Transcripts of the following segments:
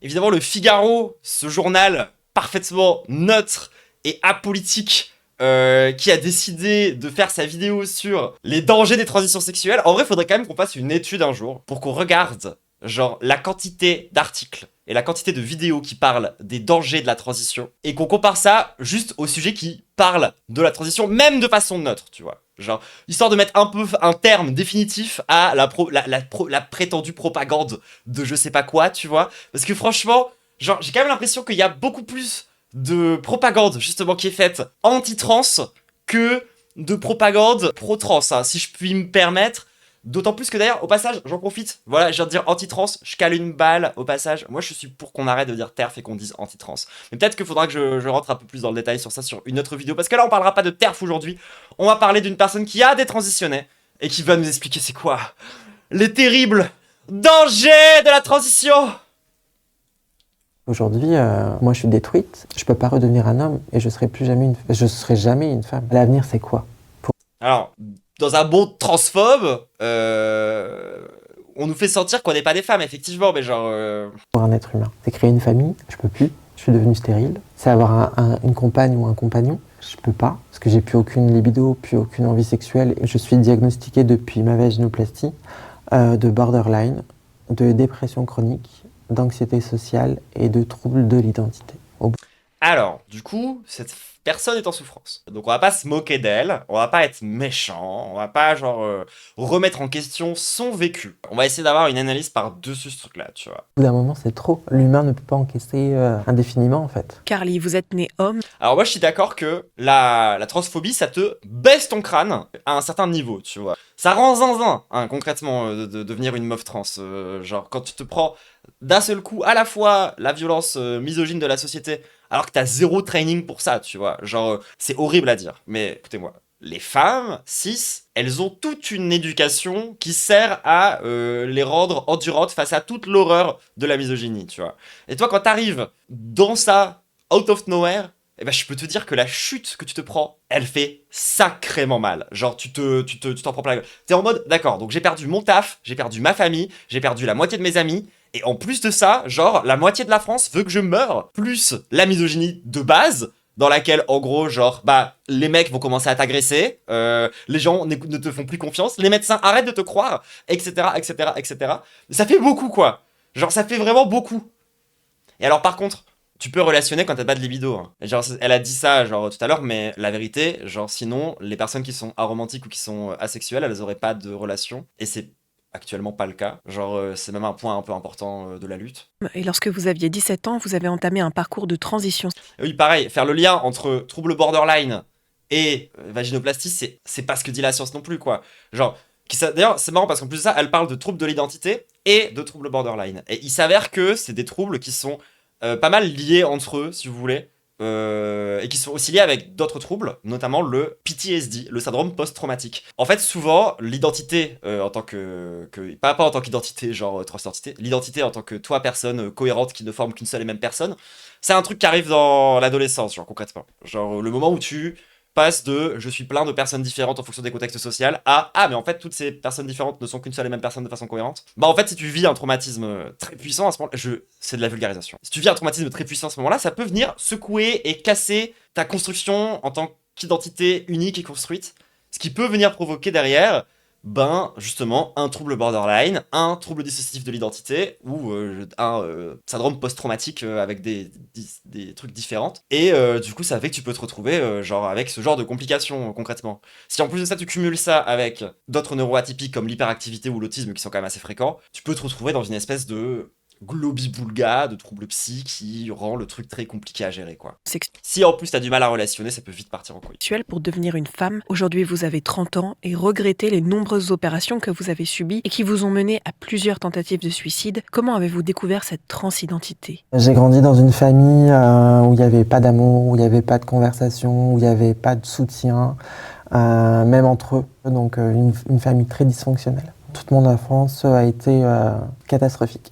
évidemment le Figaro, ce journal parfaitement neutre et apolitique, qui a décidé de faire sa vidéo sur les dangers des transitions sexuelles. En vrai, faudrait quand même qu'on fasse une étude un jour pour qu'on regarde, genre, la quantité d'articles et la quantité de vidéos qui parlent des dangers de la transition et qu'on compare ça juste aux sujets qui parlent de la transition, même de façon neutre, tu vois. Genre, histoire de mettre un peu un terme définitif à la prétendue propagande de je sais pas quoi, tu vois. Parce que franchement, genre, j'ai quand même l'impression qu'il y a beaucoup plus de propagande, justement, qui est faite anti-trans que de propagande pro-trans, hein, si je puis me permettre. D'autant plus que d'ailleurs, au passage, j'en profite. Voilà, je viens de dire anti-trans, je cale une balle au passage. Moi, je suis pour qu'on arrête de dire TERF et qu'on dise anti-trans. Mais peut-être qu'il faudra que je rentre un peu plus dans le détail sur ça sur une autre vidéo. Parce que là, on parlera pas de TERF aujourd'hui. On va parler d'une personne qui a détransitionné et qui va nous expliquer c'est quoi les terribles dangers de la transition. Aujourd'hui, moi je suis détruite, je peux pas redevenir un homme et je serai jamais une femme. L'avenir c'est quoi? Alors, dans un bon transphobe, on nous fait sentir qu'on n'est pas des femmes, effectivement, mais genre... Pour un être humain, c'est créer une famille, je peux plus, je suis devenue stérile. C'est avoir une compagne ou un compagnon, je peux pas, parce que j'ai plus aucune libido, plus aucune envie sexuelle. Je suis diagnostiquée depuis ma vaginoplastie de borderline, de dépression chronique, d'anxiété sociale et de troubles de l'identité. Alors, du coup, cette personne est en souffrance. Donc on va pas se moquer d'elle, on va pas être méchant, on va pas genre remettre en question son vécu. On va essayer d'avoir une analyse par-dessus ce truc-là, tu vois. Au bout d'un moment, c'est trop. L'humain ne peut pas encaisser indéfiniment, en fait. Carly, vous êtes né homme. Alors moi, je suis d'accord que la transphobie, ça te baisse ton crâne à un certain niveau, tu vois. Ça rend zinzin, hein, concrètement, de devenir une meuf trans. Genre, quand tu te prends d'un seul coup à la fois la violence misogyne de la société, alors que t'as zéro training pour ça, tu vois. Genre, c'est horrible à dire, mais écoutez-moi. Les femmes cis, elles ont toute une éducation qui sert à les rendre endurantes face à toute l'horreur de la misogynie, tu vois. Et toi, quand t'arrives dans ça, out of nowhere, eh ben, je peux te dire que la chute que tu te prends, elle fait sacrément mal. Genre, tu t'en prends plein la gueule. T'es en mode, d'accord, donc j'ai perdu mon taf, j'ai perdu ma famille, j'ai perdu la moitié de mes amis, et en plus de ça, genre, la moitié de la France veut que je meure, plus la misogynie de base, dans laquelle, en gros, genre, bah, les mecs vont commencer à t'agresser, les gens ne te font plus confiance, les médecins arrêtent de te croire, etc., etc., etc. Ça fait beaucoup, quoi. Genre, ça fait vraiment beaucoup. Et alors, par contre, tu peux relationner quand t'as pas de libido. Hein. Genre, elle a dit ça, genre, tout à l'heure, mais la vérité, genre, sinon, les personnes qui sont aromantiques ou qui sont asexuelles, elles auraient pas de relation. Et c'est actuellement pas le cas. Genre, c'est même un point un peu important de la lutte. Et lorsque vous aviez 17 ans, vous avez entamé un parcours de transition. Et oui, pareil, faire le lien entre trouble borderline et vaginoplastie, c'est pas ce que dit la science non plus, quoi. Genre, d'ailleurs, c'est marrant parce qu'en plus de ça, elle parle de troubles de l'identité et de troubles borderline. Et il s'avère que c'est des troubles qui sont pas mal liés entre eux, si vous voulez, et qui sont aussi liés avec d'autres troubles, notamment le PTSD, le syndrome post-traumatique. En fait, souvent, l'identité en tant que pas en tant qu'identité, genre transidentité, l'identité en tant que toi, personne cohérente qui ne forme qu'une seule et même personne, c'est un truc qui arrive dans l'adolescence, genre concrètement. Genre le moment où tu passe de je suis plein de personnes différentes en fonction des contextes sociaux à ah mais en fait toutes ces personnes différentes ne sont qu'une seule et même personne de façon cohérente. Bah en fait si tu vis un traumatisme très puissant à ce moment-là, c'est de la vulgarisation. Si tu vis un traumatisme très puissant à ce moment-là, ça peut venir secouer et casser ta construction en tant qu'identité unique et construite, ce qui peut venir provoquer derrière ben justement un trouble borderline, un trouble dissociatif de l'identité ou un syndrome post-traumatique avec des trucs différents. Et du coup ça fait que tu peux te retrouver genre avec ce genre de complications concrètement. Si en plus de ça tu cumules ça avec d'autres neuroatypiques comme l'hyperactivité ou l'autisme qui sont quand même assez fréquents, tu peux te retrouver dans une espèce de globi-boulga de troubles psy qui rend le truc très compliqué à gérer quoi. Si en plus t'as du mal à relationner, ça peut vite partir en couille. Pour devenir une femme, aujourd'hui vous avez 30 ans et regrettez les nombreuses opérations que vous avez subies et qui vous ont mené à plusieurs tentatives de suicide. Comment avez-vous découvert cette transidentité? J'ai grandi dans une famille où il n'y avait pas d'amour, où il n'y avait pas de conversation, où il n'y avait pas de soutien, même entre eux. Donc une famille très dysfonctionnelle. Toute mon enfance a été catastrophique.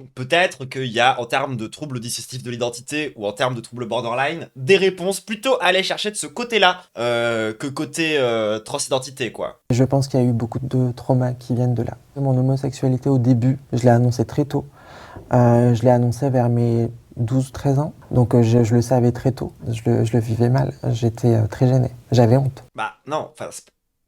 Donc peut-être qu'il y a, en termes de troubles dissociatifs de l'identité ou en termes de troubles borderline, des réponses plutôt à aller chercher de ce côté-là que côté transidentité, quoi. Je pense qu'il y a eu beaucoup de traumas qui viennent de là. Mon homosexualité, au début, je l'ai annoncé très tôt. Je l'ai annoncé vers mes 12-13 ans, donc je le savais très tôt. Je le vivais mal, j'étais très gênée, j'avais honte. Bah non, enfin,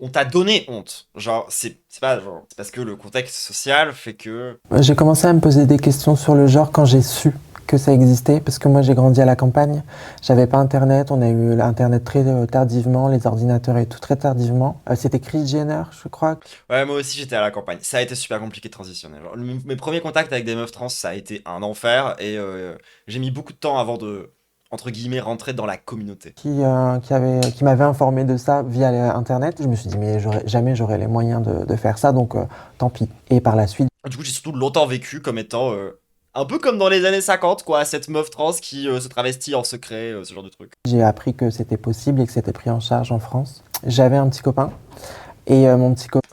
on t'a donné honte. Genre, c'est pas genre, c'est parce que le contexte social fait que. J'ai commencé à me poser des questions sur le genre quand j'ai su que ça existait, parce que moi j'ai grandi à la campagne, j'avais pas internet, on a eu l'internet très tardivement, les ordinateurs et tout très tardivement. C'était Kris Jenner, je crois. Ouais, moi aussi j'étais à la campagne. Ça a été super compliqué de transitionner. Genre, mes premiers contacts avec des meufs trans, ça a été un enfer et j'ai mis beaucoup de temps avant de, entre guillemets, rentrer dans la communauté. Qui m'avait informé de ça via internet. Je me suis dit mais jamais j'aurais les moyens de faire ça, donc tant pis. Et par la suite, Du coup, j'ai surtout longtemps vécu comme étant un peu comme dans les années 50, quoi, cette meuf trans qui se travestit en secret, ce genre de truc. j'ai appris que c'était possible et que c'était pris en charge en France. J'avais un petit copain et mon petit copain.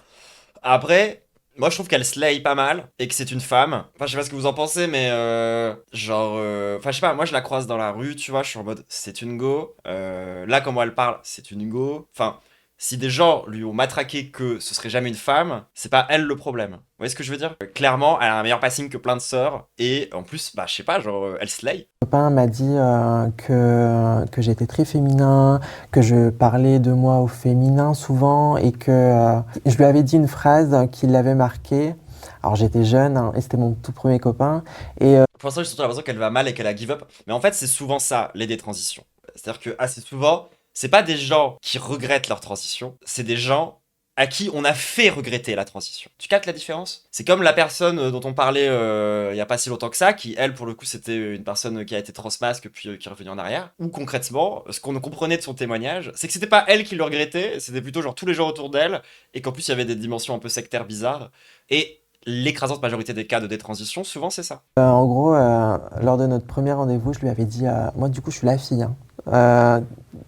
Après, moi je trouve qu'elle slay pas mal et que c'est une femme. Enfin, je sais pas ce que vous en pensez, mais enfin, je sais pas, moi je la croise dans la rue, tu vois, je suis en mode c'est une go. Là, comment elle parle, c'est une go. Enfin, si des gens lui ont matraqué que ce serait jamais une femme, c'est pas elle le problème. Vous voyez ce que je veux dire? Clairement, elle a un meilleur passing que plein de sœurs et en plus, bah, je sais pas, genre, elle slay. Copain m'a dit que j'étais très féminin, que je parlais de moi au féminin souvent et que je lui avais dit une phrase qui l'avait marqué. Alors j'étais jeune hein, et c'était mon tout premier copain et Pour l'instant, j'ai surtout l'impression qu'elle va mal et qu'elle a give up. Mais en fait, c'est souvent ça, les détransitions. C'est-à-dire que assez souvent, c'est pas des gens qui regrettent leur transition, c'est des gens à qui on a fait regretter la transition. Tu captes la différence? C'est comme la personne dont on parlait il y a pas si longtemps que ça, qui elle pour le coup c'était une personne qui a été transmasque puis qui est revenue en arrière. Ou concrètement, ce qu'on comprenait de son témoignage, c'est que c'était pas elle qui le regrettait, c'était plutôt genre tous les gens autour d'elle, et qu'en plus il y avait des dimensions un peu sectaires bizarres. Et l'écrasante majorité des cas de détransition, souvent c'est ça. en gros lors de notre premier rendez-vous je lui avais dit moi du coup je suis la fille hein.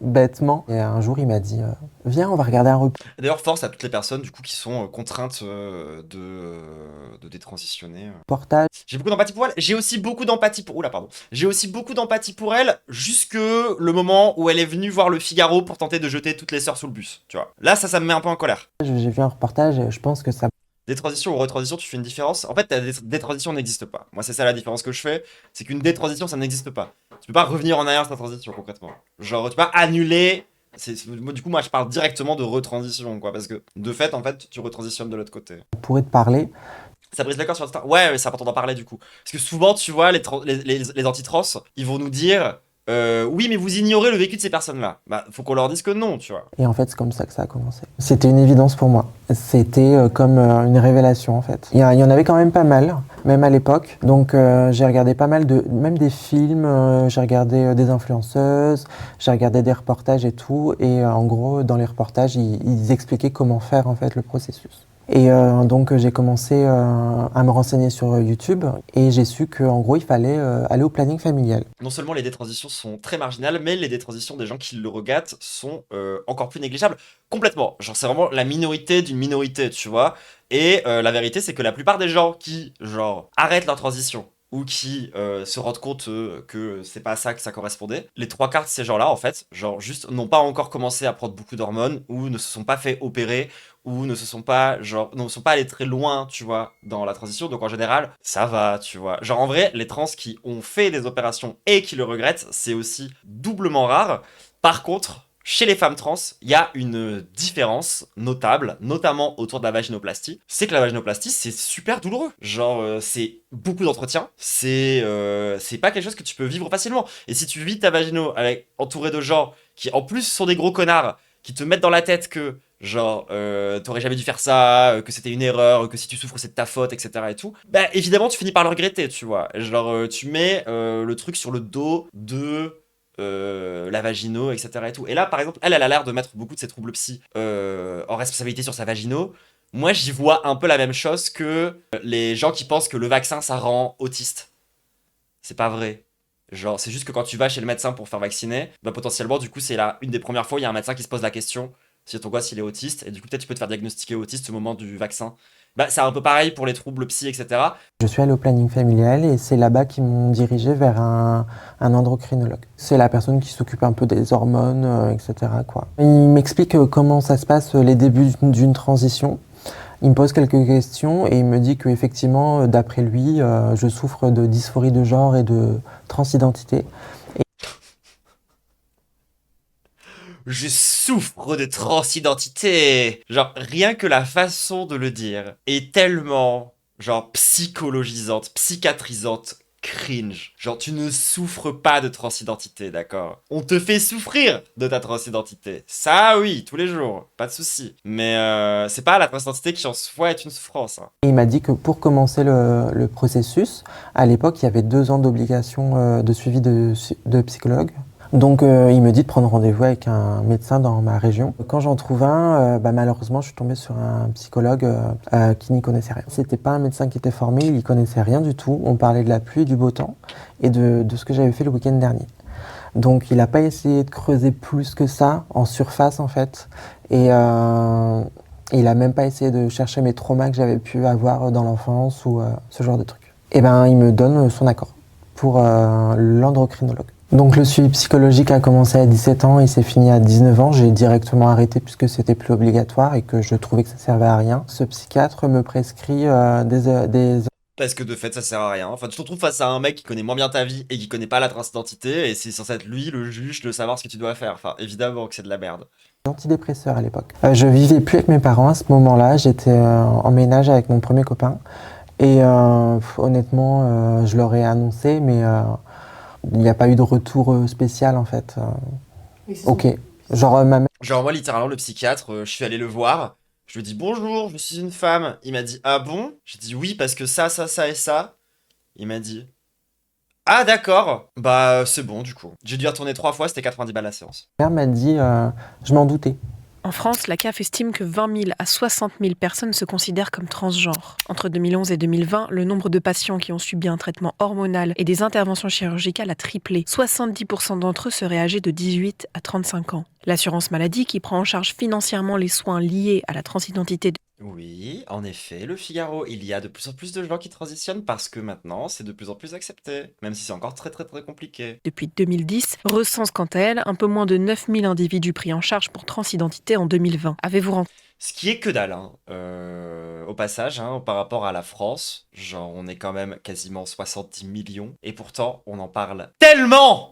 Bêtement et un jour il m'a dit viens on va regarder un D'ailleurs, force à toutes les personnes du coup qui sont contraintes de détransitionner. reportage. J'ai beaucoup d'empathie pour elle. J'ai aussi beaucoup d'empathie pour. Oula, pardon. J'ai aussi beaucoup d'empathie pour elle jusque le moment où elle est venue voir le Figaro pour tenter de jeter toutes les sœurs sous le bus. Tu vois. Là, ça me met un peu en colère. J'ai vu un reportage et je pense que ça. Détransition ou retransition, tu fais une différence. En fait, la détransition n'existe pas. Moi, c'est ça la différence que je fais. C'est qu'une détransition, ça n'existe pas. Tu peux pas revenir en arrière sur ta transition concrètement. Genre, tu peux pas annuler. Du coup, moi, je parle directement de retransition, quoi. Parce que de fait, en fait, tu retransitionnes de l'autre côté. Pourrait te parler. Ça brise le corps sur Insta. Ouais, c'est important d'en parler du coup. Parce que souvent, tu vois, les anti-trans, ils vont nous dire oui, mais vous ignorez le vécu de ces personnes-là. Bah, faut qu'on leur dise que non, tu vois. Et en fait, c'est comme ça que ça a commencé. C'était une évidence pour moi. C'était comme une révélation, en fait. Il y en avait quand même pas mal, même à l'époque. Donc, j'ai regardé pas mal même des films, j'ai regardé des influenceuses, j'ai regardé des reportages et tout. Et en gros, dans les reportages, ils expliquaient comment faire, en fait, le processus. Et donc j'ai commencé à me renseigner sur YouTube et j'ai su qu'en gros il fallait aller au planning familial. Non seulement les détransitions sont très marginales, mais les détransitions des gens qui le regardent sont encore plus négligeables. Complètement. Genre c'est vraiment la minorité d'une minorité, tu vois. Et la vérité c'est que la plupart des gens qui, genre, arrêtent leur transition ou qui se rendent compte que c'est pas à ça que ça correspondait, les trois quarts de ces gens-là, en fait, genre juste n'ont pas encore commencé à prendre beaucoup d'hormones ou ne se sont pas fait opérer ou ne sont pas allés très loin, tu vois, dans la transition. Donc en général, ça va, tu vois. Genre en vrai, les trans qui ont fait des opérations et qui le regrettent, c'est aussi doublement rare. Par contre, chez les femmes trans, il y a une différence notable, notamment autour de la vaginoplastie. C'est que la vaginoplastie, c'est super douloureux. Genre, c'est beaucoup d'entretien. C'est pas quelque chose que tu peux vivre facilement. Et si tu vis ta vagino avec entouré de gens qui, en plus, sont des gros connards, qui te mettent dans la tête que, genre, t'aurais jamais dû faire ça, que c'était une erreur, que si tu souffres, c'est de ta faute, etc. et tout, bah, évidemment, tu finis par le regretter, tu vois. Genre, tu mets le truc sur le dos de la vagino, etc. et tout. Et là, par exemple, elle a l'air de mettre beaucoup de ses troubles psy en responsabilité sur sa vagino. Moi, j'y vois un peu la même chose que les gens qui pensent que le vaccin, ça rend autiste. C'est pas vrai. Genre, c'est juste que quand tu vas chez le médecin pour faire vacciner, bah potentiellement, du coup, c'est là une des premières fois, il y a un médecin qui se pose la question si ton gosse il est autiste, et du coup, peut-être tu peux te faire diagnostiquer autiste au moment du vaccin. Bah, c'est un peu pareil pour les troubles psy, etc. Je suis allé au planning familial et c'est là-bas qu'ils m'ont dirigé vers un endocrinologue. C'est la personne qui s'occupe un peu des hormones, etc., quoi. Il m'explique comment ça se passe les débuts d'une transition. Il me pose quelques questions et il me dit qu'effectivement, d'après lui, je souffre de dysphorie de genre et de transidentité. Je souffre de transidentité. Genre, rien que la façon de le dire est tellement, genre, psychologisante, psychiatrisante, cringe. Genre, tu ne souffres pas de transidentité, d'accord? On te fait souffrir de ta transidentité. Ça, oui, tous les jours, pas de souci. Mais c'est pas la transidentité qui en soi est une souffrance, hein. Et il m'a dit que pour commencer le processus, à l'époque, il y avait 2 ans d'obligation de suivi de psychologue. Donc il me dit de prendre rendez-vous avec un médecin dans ma région. Quand j'en trouve un, malheureusement, je suis tombée sur un psychologue qui n'y connaissait rien. C'était pas un médecin qui était formé, il y connaissait rien du tout. On parlait de la pluie et du beau temps et de ce que j'avais fait le week-end dernier. Donc il n'a pas essayé de creuser plus que ça, en surface en fait. Et il n'a même pas essayé de chercher mes traumas que j'avais pu avoir dans l'enfance ou ce genre de trucs. Et ben il me donne son accord pour l'endocrinologue. Donc le suivi psychologique a commencé à 17 ans et s'est fini à 19 ans. J'ai directement arrêté puisque c'était plus obligatoire et que je trouvais que ça servait à rien. Ce psychiatre me prescrit des Parce que de fait, ça sert à rien. Enfin, tu te retrouves face à un mec qui connaît moins bien ta vie et qui connaît pas la transidentité, et c'est censé être lui, le juge, de savoir ce que tu dois faire. Enfin, évidemment que c'est de la merde. antidépresseurs à l'époque. Je vivais plus avec mes parents à ce moment-là. J'étais en ménage avec mon premier copain. Et honnêtement, je leur ai annoncé, mais il n'y a pas eu de retour spécial en fait. Ok. Genre ma mère. Genre, moi, littéralement, le psychiatre, je suis allé le voir. Je lui ai dit bonjour, je suis une femme. Il m'a dit ah bon? J'ai dit oui, parce que ça et ça. Il m'a dit ah d'accord, bah c'est bon du coup. J'ai dû y retourner 3 fois, c'était 90 balles la séance. Ma mère m'a dit, je m'en doutais. En France, la CAF estime que 20 000 à 60 000 personnes se considèrent comme transgenres. Entre 2011 et 2020, le nombre de patients qui ont subi un traitement hormonal et des interventions chirurgicales a triplé. 70% d'entre eux seraient âgés de 18 à 35 ans. L'assurance maladie, qui prend en charge financièrement les soins liés à la transidentité Oui, en effet, le Figaro, il y a de plus en plus de gens qui transitionnent parce que maintenant, c'est de plus en plus accepté. Même si c'est encore très très très compliqué. depuis 2010, recense quant à elle un peu moins de 9 000 individus pris en charge pour transidentité en 2020. Avez-vous rencontré Ce qui est que dalle, hein. Au passage, hein, par rapport à la France, genre on est quand même quasiment 70 millions, et pourtant on en parle tellement!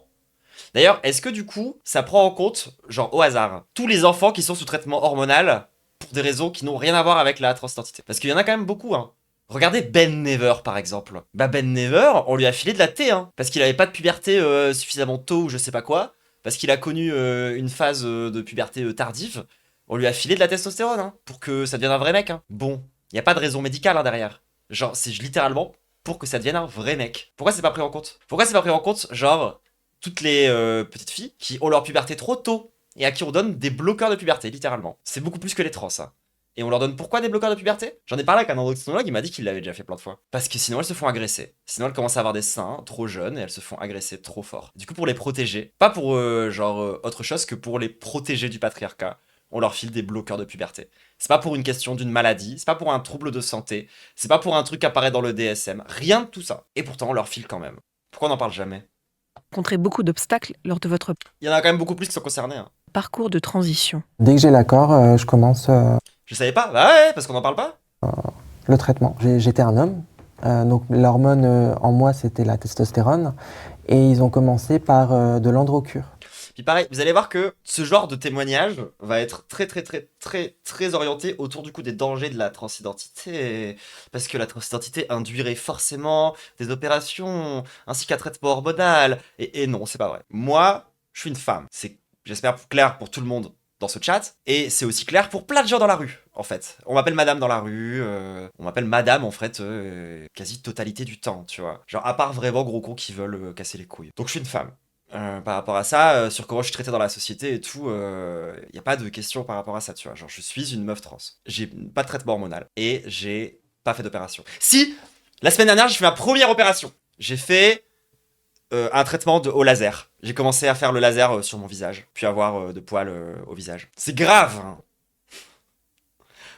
D'ailleurs, est-ce que du coup, ça prend en compte, genre au hasard, tous les enfants qui sont sous traitement hormonal pour des raisons qui n'ont rien à voir avec la transidentité? Parce qu'il y en a quand même beaucoup, hein. Regardez Ben Never par exemple. Bah Ben Never, on lui a filé de la thé, hein, parce qu'il avait pas de puberté suffisamment tôt ou je sais pas quoi, parce qu'il a connu une phase de puberté tardive. On lui a filé de la testostérone, hein, pour que ça devienne un vrai mec, hein. Bon, y a pas de raison médicale hein, derrière. Genre, c'est littéralement pour que ça devienne un vrai mec. Pourquoi c'est pas pris en compte? Pourquoi c'est pas pris en compte, genre, toutes les petites filles qui ont leur puberté trop tôt et à qui on donne des bloqueurs de puberté, littéralement. C'est beaucoup plus que les trans, ça. Et on leur donne pourquoi des bloqueurs de puberté? J'en ai parlé avec un endocrinologue, il m'a dit qu'il l'avait déjà fait plein de fois. Parce que sinon elles se font agresser. Sinon elles commencent à avoir des seins trop jeunes et elles se font agresser trop fort. Du coup pour les protéger, pas pour autre chose que pour les protéger du patriarcat, on leur file des bloqueurs de puberté. C'est pas pour une question d'une maladie, c'est pas pour un trouble de santé, c'est pas pour un truc qui apparaît dans le DSM, rien de tout ça. Et pourtant on leur file quand même. Pourquoi on n'en parle jamais? beaucoup d'obstacles lors de votre Il y en a quand même beaucoup plus qui sont concernés, hein. parcours de transition? Dès que j'ai l'accord, je commence Je savais pas? Bah ouais, parce qu'on en parle pas. le traitement. J'étais un homme, donc l'hormone en moi c'était la testostérone, et ils ont commencé par de l'androcure. Puis pareil, vous allez voir que ce genre de témoignage va être très très très très très orienté autour du coup des dangers de la transidentité, parce que la transidentité induirait forcément des opérations ainsi qu'un traitement hormonal. Et non, c'est pas vrai. Moi, je suis une femme. C'est, j'espère, clair pour tout le monde dans ce chat, et c'est aussi clair pour plein de gens dans la rue, en fait. On m'appelle madame dans la rue, on m'appelle madame, en fait, quasi totalité du temps, tu vois. Genre, à part vraiment gros cons qui veulent casser les couilles. Donc je suis une femme. Par rapport à ça, sur comment je suis traité dans la société et tout, y a pas de question par rapport à ça, tu vois. Genre, je suis une meuf trans. J'ai pas de traitement hormonal. Et j'ai pas fait d'opération. Si, la semaine dernière, j'ai fait ma première opération. J'ai fait un traitement au laser. J'ai commencé à faire le laser sur mon visage, puis avoir de poils au visage. C'est grave, hein.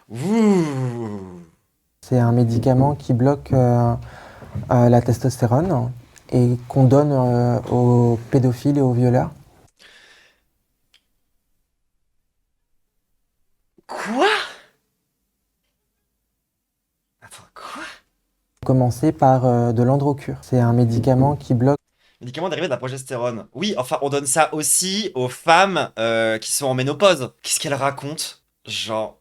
Ouh. C'est un médicament qui bloque la testostérone et qu'on donne aux pédophiles et aux violeurs. Quoi? Commencer par de l'Androcur. C'est un médicament qui bloque. Médicament dérivé de la progestérone. Oui, enfin, on donne ça aussi aux femmes qui sont en ménopause. Qu'est-ce qu'elles racontent? Genre...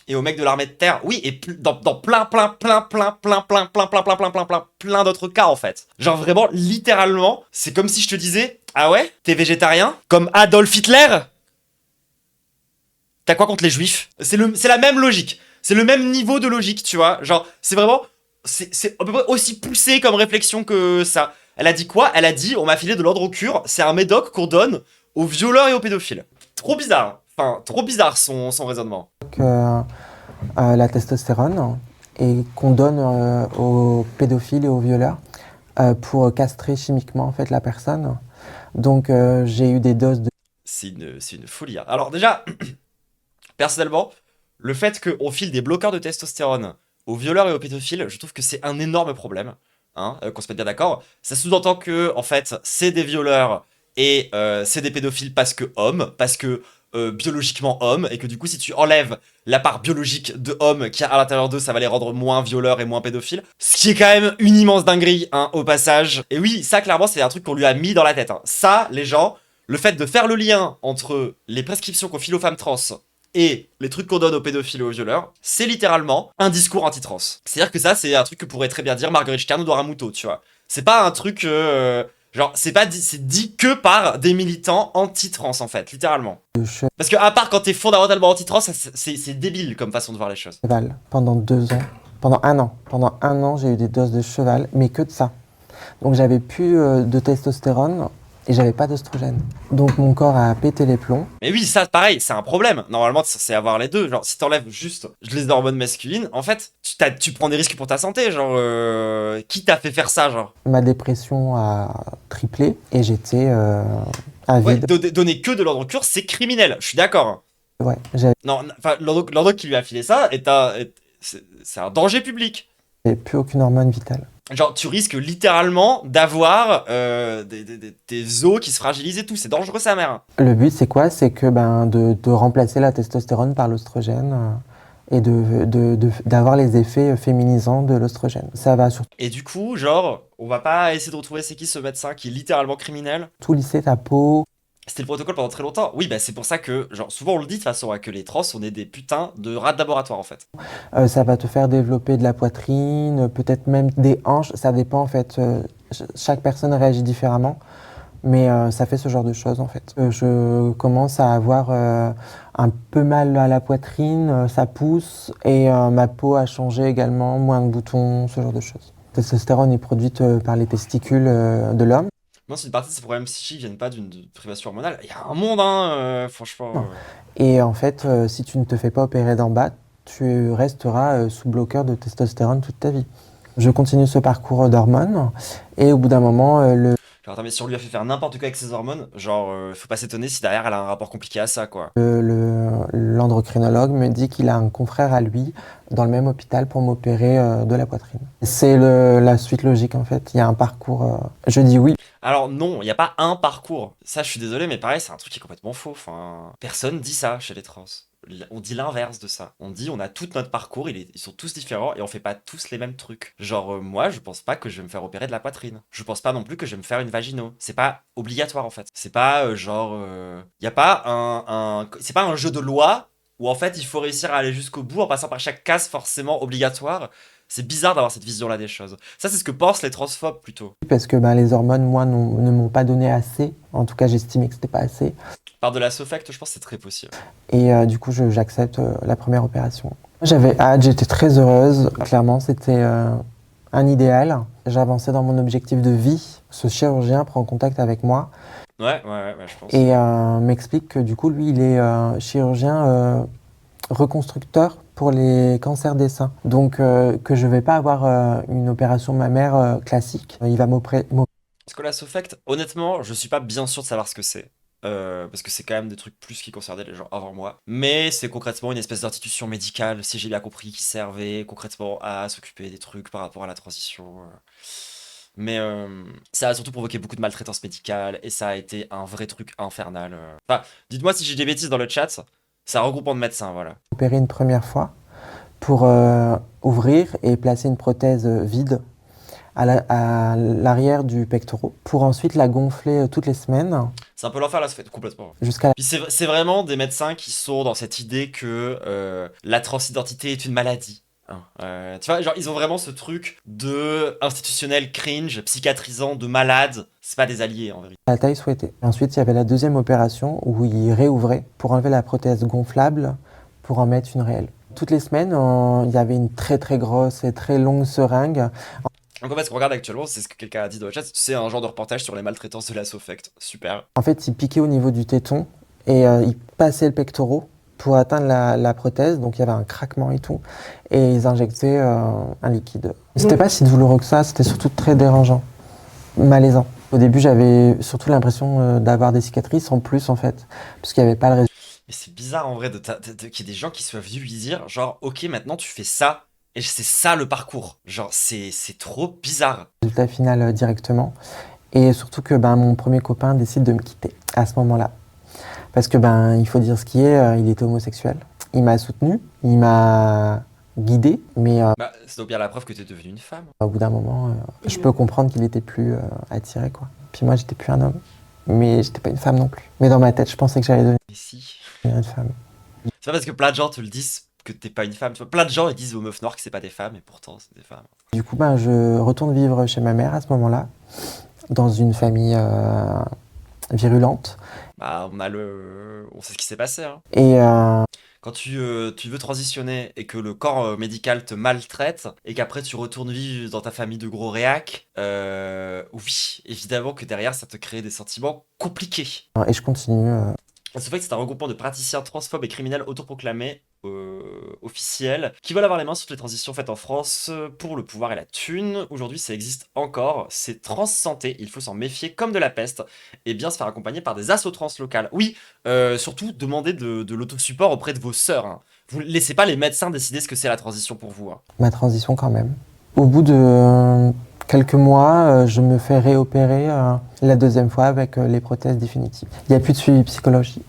Et aux mecs de l'armée de terre. Oui, et dans plein d'autres cas, en fait. Genre vraiment, littéralement, c'est comme si je te disais, ah ouais, t'es végétarien? Comme Adolf Hitler? T'as quoi contre les juifs? C'est la même logique. C'est le même niveau de logique, tu vois. Genre, c'est vraiment... C'est à peu près aussi poussé comme réflexion que ça. Elle a dit quoi? Elle a dit, on m'a filé de l'Androcur, c'est un médoc qu'on donne aux violeurs et aux pédophiles. Trop bizarre. Enfin, trop bizarre son raisonnement. La testostérone et qu'on donne aux pédophiles et aux violeurs pour castrer chimiquement en fait la personne. Donc j'ai eu des doses de... C'est une folie. Hein. Alors déjà, personnellement, le fait qu'on file des bloqueurs de testostérone aux violeurs et aux pédophiles, je trouve que c'est un énorme problème. Hein, qu'on se mette bien d'accord. Ça sous-entend que, en fait, c'est des violeurs et c'est des pédophiles parce que hommes, parce que biologiquement hommes, et que du coup, si tu enlèves la part biologique de hommes qu'il y a à l'intérieur d'eux, ça va les rendre moins violeurs et moins pédophiles. Ce qui est quand même une immense dinguerie, hein, au passage. Et oui, ça, clairement, c'est un truc qu'on lui a mis dans la tête. Hein. Ça, les gens, le fait de faire le lien entre les prescriptions qu'on file aux femmes trans et les trucs qu'on donne aux pédophiles et aux violeurs, c'est littéralement un discours anti-trans. C'est-à-dire que ça, c'est un truc que pourrait très bien dire Marguerite Stern ou Dora Muto, tu vois. C'est pas un truc... genre, c'est dit que par des militants anti-trans, en fait, littéralement. Parce que, à part quand t'es fondamentalement anti-trans, c'est débile comme façon de voir les choses. Cheval pendant 2 ans. Pendant un an, j'ai eu des doses de cheval, mais que de ça. Donc j'avais plus de testostérone et j'avais pas d'œstrogène. Donc mon corps a pété les plombs. Mais oui, ça, pareil, c'est un problème. Normalement, c'est avoir les deux. Genre, si t'enlèves juste les hormones masculines, en fait, tu prends des risques pour ta santé. Genre, qui t'a fait faire ça, genre? Ma dépression a triplé et j'étais à Ouais, vide. donner que de l'Androcur, c'est criminel. Je suis d'accord. Hein. Ouais, j'avais Non, enfin, l'Androc qui lui a filé ça, c'est un danger public. plus aucune hormone vitale. Genre, tu risques littéralement d'avoir des os qui se fragilisent et tout. C'est dangereux, sa mère. Le but, c'est quoi? C'est que de remplacer la testostérone par l'œstrogène et d'avoir les effets féminisants de l'œstrogène. Ça va surtout Et du coup, genre, on va pas essayer de retrouver c'est qui ce médecin qui est littéralement criminel. lisser ta peau. C'était le protocole pendant très longtemps. Oui, bah c'est pour ça que, genre, souvent on le dit de toute façon, hein, que les trans, on est des putains de rats de laboratoire en fait. Ça va te faire développer de la poitrine, peut-être même des hanches. Ça dépend en fait. Chaque personne réagit différemment. Mais ça fait ce genre de choses en fait. Je commence à avoir un peu mal à la poitrine, ça pousse et ma peau a changé également, moins de boutons, ce genre de choses. La testostérone est produite par les testicules de l'homme. Non, c'est une partie de ces problèmes psychiques viennent pas d'une privation hormonale. Il y a un monde, hein, franchement. Non. Et en fait, si tu ne te fais pas opérer d'en bas, tu resteras sous bloqueur de testostérone toute ta vie. Je continue ce parcours d'hormones et au bout d'un moment, Genre, attends, mais si on lui a fait faire n'importe quoi avec ses hormones, genre, faut pas s'étonner si derrière elle a un rapport compliqué à ça, quoi. l'endocrinologue me dit qu'il a un confrère à lui dans le même hôpital pour m'opérer de la poitrine. C'est la suite logique en fait. Il y a un parcours. Je dis oui. Alors non, il n'y a pas un parcours. Ça, je suis désolé, mais pareil, c'est un truc qui est complètement faux. Enfin, personne dit ça chez les trans. On dit l'inverse de ça. On dit on a tout notre parcours, ils sont tous différents et on fait pas tous les mêmes trucs. Genre moi, je pense pas que je vais me faire opérer de la poitrine. Je pense pas non plus que je vais me faire une vagino. C'est pas obligatoire en fait. C'est pas y a pas c'est pas un jeu de loi où en fait il faut réussir à aller jusqu'au bout en passant par chaque case forcément obligatoire. C'est bizarre d'avoir cette vision-là des choses. Ça, c'est ce que pensent les transphobes, plutôt. Parce que les hormones, moi, ne m'ont pas donné assez. En tout cas, j'estimais que c'était pas assez. Par de la Sofect, je pense que c'est très possible. Et du coup, j'accepte la première opération. J'avais hâte, j'étais très heureuse. Clairement, c'était un idéal. J'avançais dans mon objectif de vie. Ce chirurgien prend contact avec moi. Ouais, je pense. Et m'explique que du coup, lui, il est chirurgien reconstructeur pour les cancers des seins. Donc, que je vais pas avoir une opération mammaire classique. Il va m'opérer. Parce que la Sofect, honnêtement, je suis pas bien sûr de savoir ce que c'est. Parce que c'est quand même des trucs plus qui concernaient les gens avant moi. Mais c'est concrètement une espèce d'institution médicale, si j'ai bien compris, qui servait concrètement à s'occuper des trucs par rapport à la transition. Mais ça a surtout provoqué beaucoup de maltraitance médicale et ça a été un vrai truc infernal. Enfin, dites-moi si j'ai des bêtises dans le chat. C'est un regroupement de médecins, voilà. Opéré une première fois. pour ouvrir et placer une prothèse vide à l'arrière du pectoral pour ensuite la gonfler toutes les semaines C'est un peu l'enfer là, ça fait complètement. jusqu'à la... Puis c'est vraiment des médecins qui sont dans cette idée que la transidentité est une maladie. Hein. Tu vois, genre ils ont vraiment ce truc de institutionnel cringe, psychiatrisant, de malade. C'est pas des alliés en vérité. la taille souhaitée. Ensuite, il y avait la deuxième opération où il réouvrait pour enlever la prothèse gonflable pour en mettre une réelle. Toutes les semaines, il y avait une très très grosse et très longue seringue. Donc en fait, ce qu'on regarde actuellement, c'est ce que quelqu'un a dit dans le chat, c'est un genre de reportage sur les maltraitances de la Sofect. Super. En fait, il piquait au niveau du téton et il passait le pectoral pour atteindre la prothèse. Donc il y avait un craquement et tout. Et ils injectaient un liquide. C'était pas si douloureux que ça, c'était surtout très dérangeant, malaisant. Au début, j'avais surtout l'impression d'avoir des cicatrices en plus, en fait, parce qu'il n'y avait pas le Mais c'est bizarre en vrai qu'il y ait des gens qui soient venus lui dire, genre, ok, maintenant tu fais ça, et c'est ça le parcours. Genre, c'est trop bizarre. résultat final directement. Et surtout que mon premier copain décide de me quitter à ce moment-là. Parce que il faut dire ce qui est, il était homosexuel. Il m'a soutenu, il m'a guidé, mais Bah, c'est donc bien la preuve que t'es devenue une femme. au bout d'un moment, je peux comprendre qu'il était plus attiré, quoi. Puis moi, j'étais plus un homme, mais j'étais pas une femme non plus. Mais dans ma tête, je pensais que j'allais devenir Mais si. une femme. C'est pas parce que plein de gens te le disent que t'es pas une femme. Tu vois, plein de gens ils disent aux meufs noires que c'est pas des femmes, et pourtant c'est des femmes. Du coup, je retourne vivre chez ma mère à ce moment-là, dans une famille virulente. Bah, on sait ce qui s'est passé, hein. Et Quand tu veux transitionner et que le corps médical te maltraite et qu'après tu retournes vivre dans ta famille de gros réacs, oui, évidemment que derrière ça te crée des sentiments compliqués. et je continue. Ce fait que c'est un regroupement de praticiens transphobes et criminels autoproclamés officiels qui veulent avoir les mains sur toutes les transitions faites en France pour le pouvoir et la thune. Aujourd'hui, ça existe encore. C'est trans santé. Il faut s'en méfier comme de la peste et bien se faire accompagner par des assos trans locales. Oui, surtout demandez de l'autosupport auprès de vos sœurs. Hein. Vous ne laissez pas les médecins décider ce que c'est la transition pour vous. Hein. Ma transition quand même. Au bout de quelques mois, je me fais réopérer la deuxième fois avec les prothèses définitives. Il n'y a plus de suivi psychologique.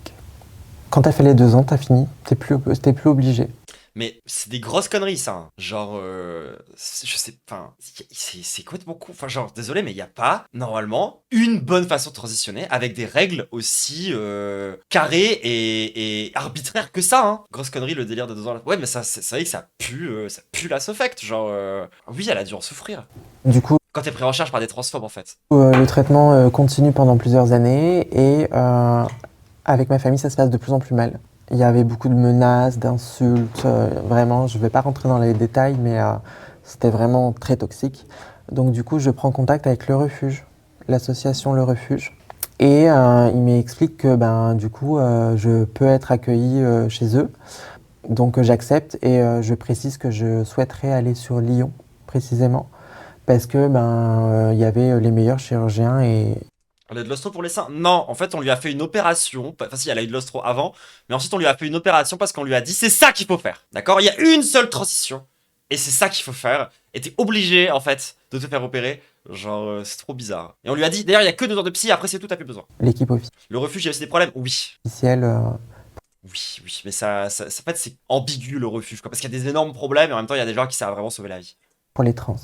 Quand tu as fait les 2 ans, tu as fini. Tu n'es plus obligé. Mais c'est des grosses conneries, ça. Hein. Genre, je sais, enfin, c'est complètement con. Enfin, genre, désolé, mais il n'y a pas, normalement, une bonne façon de transitionner avec des règles aussi carrées et arbitraires que ça. Hein. Grosse connerie, le délire de 2 ans. Ouais, mais ça, c'est vrai que ça pue la Sofect. Genre, oui, elle a dû en souffrir. Du coup, Quand t'es pris en charge par des transphobes, en fait. le traitement continue pendant plusieurs années et avec ma famille, ça se passe de plus en plus mal. Il y avait beaucoup de menaces, d'insultes, vraiment, je ne vais pas rentrer dans les détails, mais c'était vraiment très toxique. Donc du coup, je prends contact avec Le Refuge, l'association Le Refuge. Et il m'explique que du coup, je peux être accueillie chez eux. Donc j'accepte et je précise que je souhaiterais aller sur Lyon, précisément, parce que il y avait les meilleurs chirurgiens et... Elle a de l'ostro pour les seins? Non, en fait, on lui a fait une opération. Enfin, si, elle a eu de l'ostro avant. Mais ensuite, on lui a fait une opération parce qu'on lui a dit c'est ça qu'il faut faire. D'accord? Il y a une seule transition. Et c'est ça qu'il faut faire. Et t'es obligé, en fait, de te faire opérer. Genre, c'est trop bizarre. Et on lui a dit d'ailleurs, il y a que 2 heures de psy. Après, c'est tout, t'as plus besoin. L'équipe Le refuge, il y a aussi des problèmes? Oui. officielle, Oui. Mais ça en fait, c'est ambigu, le refuge. Quoi, parce qu'il y a des énormes problèmes. Et en même temps, il y a des gens qui savent vraiment sauver la vie. pour les trans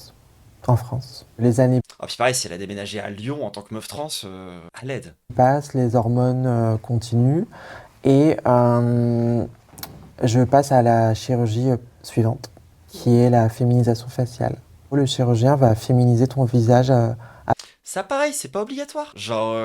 en France. Les années Ah, puis pareil, si elle a déménagé à Lyon en tant que meuf trans, à l'aide. passent, les hormones continuent et je passe à la chirurgie suivante, qui est la féminisation faciale. Le chirurgien va féminiser ton visage Ça, pareil, c'est pas obligatoire. Genre,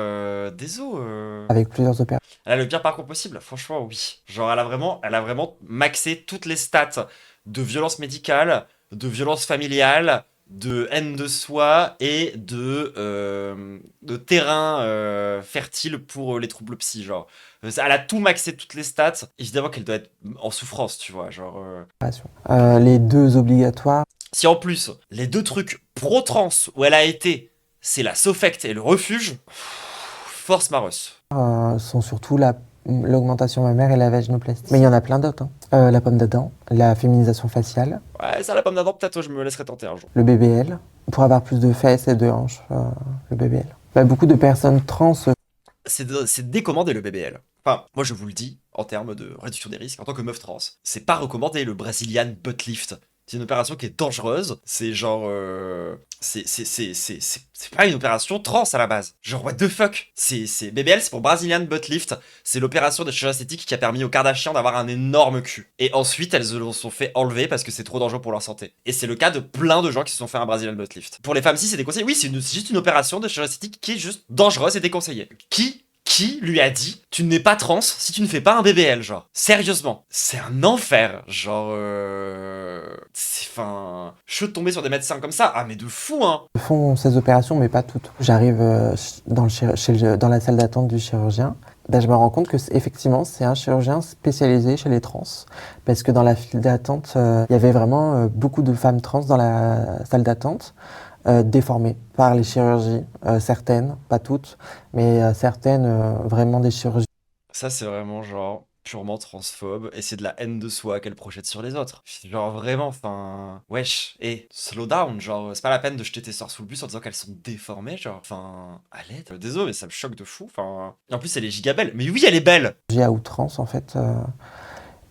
désolé. avec plusieurs opérations. Elle a le pire parcours possible, franchement, oui. Genre, elle a vraiment maxé toutes les stats de violence médicale, de violence familiale, de haine de soi et de terrain fertile pour les troubles psy, genre. Elle a tout maxé toutes les stats. Évidemment qu'elle doit être en souffrance, tu vois, genre... Les 2 obligatoires, Si en plus, les 2 trucs pro-trans où elle a été, c'est la Sofect et le refuge, force Maros. sont surtout l'augmentation mammaire et la vaginoplastie. Mais il y en a plein d'autres. La pomme d'Adam, la féminisation faciale, Ouais, ça, la pomme d'Adam, peut-être je me laisserai tenter un jour. le BBL, pour avoir plus de fesses et de hanches, le BBL. Beaucoup de personnes trans C'est décommandé le BBL. Enfin, moi je vous le dis, en termes de réduction des risques, en tant que meuf trans, c'est pas recommandé le Brazilian butt lift. C'est une opération qui est dangereuse. C'est genre. C'est pas une opération trans à la base. Genre, what the fuck? BBL, c'est pour Brazilian Butt Lift. C'est l'opération de chirurgie esthétique qui a permis aux Kardashians d'avoir un énorme cul. Et ensuite, elles se le sont fait enlever parce que c'est trop dangereux pour leur santé. Et c'est le cas de plein de gens qui se sont fait un Brazilian Butt Lift. Pour les femmes, si c'est déconseillé. Oui, c'est juste une opération de chirurgie esthétique qui est juste dangereuse et déconseillée. Qui lui a dit tu n'es pas trans si tu ne fais pas un BBL, genre? Sérieusement, c'est un enfer, genre enfin, je suis tombé sur des médecins comme ça, ah mais de fou, hein. Ils font ces opérations, mais pas toutes. J'arrive dans la salle d'attente du chirurgien. Ben, je me rends compte que effectivement, c'est un chirurgien spécialisé chez les trans, parce que dans la file d'attente, il y avait vraiment beaucoup de femmes trans dans la salle d'attente. Déformées par les chirurgies, certaines, pas toutes, mais certaines vraiment des chirurgies. Ça, c'est vraiment genre purement transphobe et c'est de la haine de soi qu'elle projette sur les autres. Genre vraiment, enfin, wesh, slow down, genre c'est pas la peine de jeter tes sorts sous le bus en disant qu'elles sont déformées, genre, enfin, à l'aide. Désolé, mais ça me choque de fou, enfin. Et en plus, elle est giga belle, mais oui, elle est belle. À outrance en fait.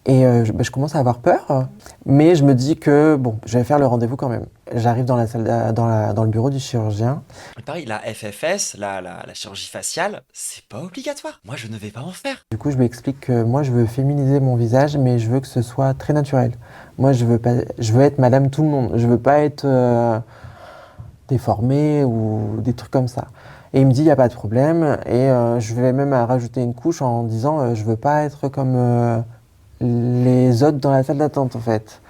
Et je commence à avoir peur, mais je me dis que bon, je vais faire le rendez-vous quand même. J'arrive dans la salle, dans le bureau du chirurgien. Pareil, la FFS, la chirurgie faciale, c'est pas obligatoire. Moi, je ne vais pas en faire. Du coup, je lui explique que moi, je veux féminiser mon visage, mais je veux que ce soit très naturel. Moi, je veux être Madame Tout le Monde. Je veux pas être déformée ou des trucs comme ça. Et il me dit, il n'y a pas de problème. Et je vais même rajouter une couche en disant, je veux pas être comme les autres dans la salle d'attente en fait.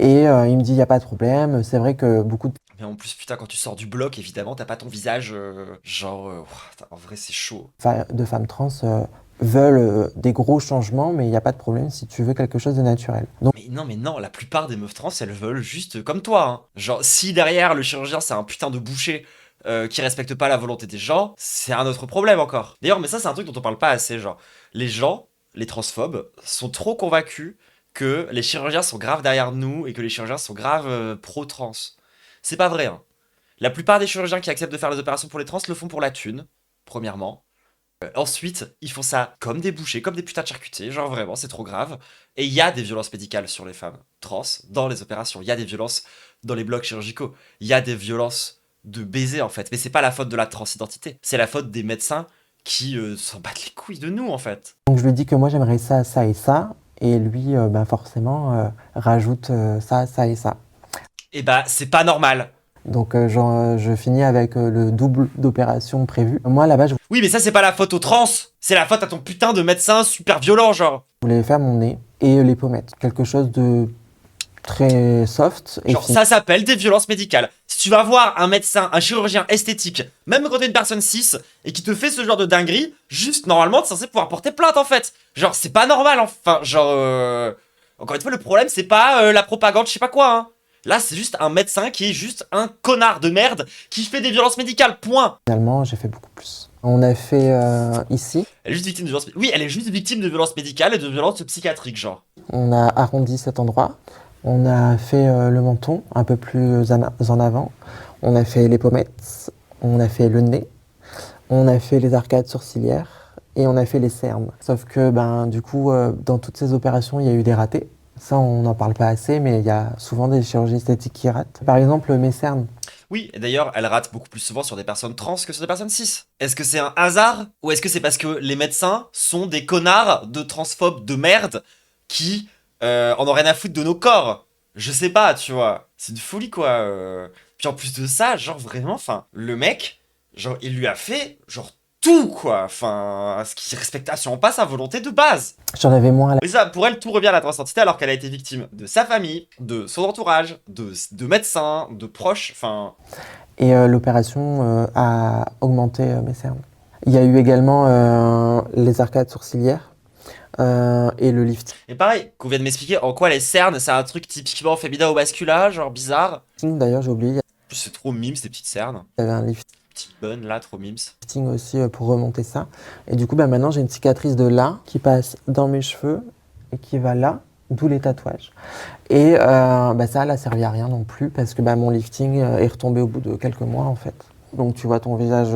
Et il me dit il n'y a pas de problème, c'est vrai que beaucoup de... Mais en plus putain quand tu sors du bloc évidemment t'as pas ton visage en vrai c'est chaud. De femmes trans veulent des gros changements mais il n'y a pas de problème si tu veux quelque chose de naturel. Donc... Mais non, la plupart des meufs trans elles veulent juste comme toi hein. Genre si derrière le chirurgien c'est un putain de boucher qui respecte pas la volonté des gens, c'est un autre problème encore. D'ailleurs mais ça c'est un truc dont on parle pas assez, genre les transphobes sont trop convaincus que les chirurgiens sont graves derrière nous et que les chirurgiens sont graves pro-trans. C'est pas vrai, hein. La plupart des chirurgiens qui acceptent de faire les opérations pour les trans le font pour la thune, premièrement. Ensuite, ils font ça comme des bouchers, comme des putains de charcutés, genre vraiment, c'est trop grave. Et il y a des violences médicales sur les femmes trans dans les opérations. Il y a des violences dans les blocs chirurgicaux. Il y a des violences de baiser, en fait. Mais c'est pas la faute de la transidentité. C'est la faute des médecins qui s'en battent les couilles de nous, en fait. Donc je lui dis que moi, j'aimerais ça, ça et ça. Et lui, forcément, rajoute ça, ça et ça. Et c'est pas normal. Donc je finis avec le double d'opération prévu. Moi, là-bas, je Oui, mais ça, c'est pas la faute aux trans. C'est la faute à ton putain de médecin super violent, genre. voulais faire mon nez et les pommettes. Quelque chose de très soft. Et genre, ça s'appelle des violences médicales. Si tu vas voir un médecin, un chirurgien esthétique, même quand t'es une personne cis, et qui te fait ce genre de dinguerie, juste, normalement, t'es censé pouvoir porter plainte, en fait. Genre, c'est pas normal, enfin, genre... Encore une fois, le problème, c'est pas la propagande, je sais pas quoi, hein. Là, c'est juste un médecin qui est juste un connard de merde qui fait des violences médicales, point. Finalement, j'ai fait beaucoup plus. On a fait ici. Elle est juste victime de violences... Oui, elle est juste victime de violences médicales et de violences psychiatriques, genre. On a arrondi cet endroit. On a fait le menton un peu plus en avant. On a fait les pommettes. On a fait le nez. On a fait les arcades sourcilières. Et on a fait les cernes. Sauf que, du coup, dans toutes ces opérations, il y a eu des ratés. Ça, on n'en parle pas assez, mais il y a souvent des chirurgies esthétiques qui ratent. Par exemple, mes cernes. Oui, et d'ailleurs, elle rate beaucoup plus souvent sur des personnes trans que sur des personnes cis. Est-ce que c'est un hasard? Ou est-ce que c'est parce que les médecins sont des connards de transphobes de merde qui en ont rien à foutre de nos corps? Je sais pas, tu vois. C'est une folie, quoi. Puis en plus de ça, genre vraiment, enfin, le mec, genre, il lui a fait, genre, tout, quoi. Enfin, ce qui respecte absolument pas sa volonté de base. J'en avais moins à la... Mais ça, pour elle, tout revient à la transidentité alors qu'elle a été victime de sa famille, de son entourage, de médecins, de proches, enfin... Et l'opération a augmenté mes cernes. Il y a eu également les arcades sourcilières et le lift. Et pareil, qu'on vient de m'expliquer en quoi les cernes, c'est un truc typiquement féminin au masculin, genre bizarre. D'ailleurs, j'ai oublié, C'est trop mimes, ces petites cernes. il y avait un lift. Petite bonne, là, trop mimes. Lifting aussi pour remonter ça. Et du coup, maintenant, j'ai une cicatrice de là qui passe dans mes cheveux et qui va là, d'où les tatouages. Et ça, elle a servi à rien non plus parce que mon lifting est retombé au bout de quelques mois, en fait. Donc, tu vois ton visage...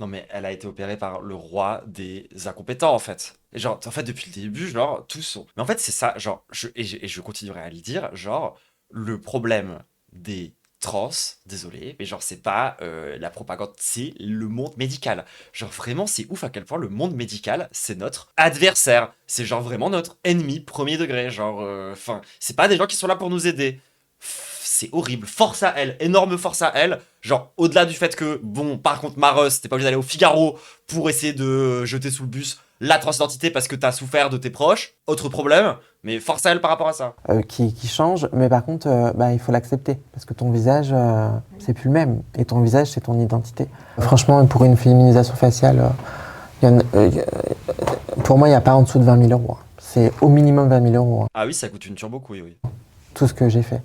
Non mais elle a été opérée par le roi des incompétents en fait. Et genre, en fait depuis le début, genre, tous sont... Mais en fait c'est ça, genre, je continuerai à le dire, genre, le problème des trans, désolé, mais genre c'est pas la propagande, c'est le monde médical. Genre vraiment c'est ouf à quel point le monde médical c'est notre adversaire. C'est genre vraiment notre ennemi premier degré, genre, enfin, c'est pas des gens qui sont là pour nous aider. C'est horrible. Force à elle, énorme force à elle. Genre, au-delà du fait que, bon, par contre, Maros, t'es pas obligé d'aller au Figaro pour essayer de jeter sous le bus la transidentité parce que t'as souffert de tes proches. Autre problème, mais force à elle par rapport à ça. Qui change, mais par contre, il faut l'accepter, parce que ton visage, c'est plus le même, et ton visage, c'est ton identité. Franchement, pour une féminisation faciale, pour moi, il n'y a pas en dessous de 20 000 euros. C'est au minimum 20 000 euros. Ah oui, ça coûte une turbo couille, oui. Tout ce que j'ai fait.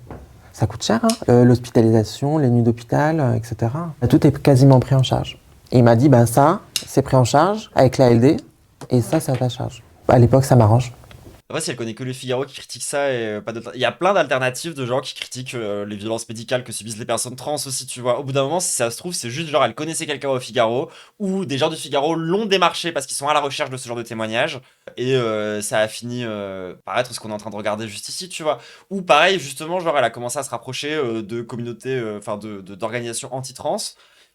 Ça coûte cher, hein. L'hospitalisation, les nuits d'hôpital, etc. Tout est quasiment pris en charge. Et il m'a dit, ça, c'est pris en charge avec l'ALD, et ça, c'est à ta charge. À l'époque, ça m'arrange. Après, si elle connaît que le Figaro qui critique ça et pas d'autres... Il y a plein d'alternatives de gens qui critiquent les violences médicales que subissent les personnes trans aussi, tu vois. Au bout d'un moment, si ça se trouve, c'est juste genre elle connaissait quelqu'un au Figaro ou des gens du Figaro l'ont démarché parce qu'ils sont à la recherche de ce genre de témoignages et ça a fini par être ce qu'on est en train de regarder juste ici, tu vois. Ou pareil, justement, genre elle a commencé à se rapprocher de communautés, enfin d'organisations anti-trans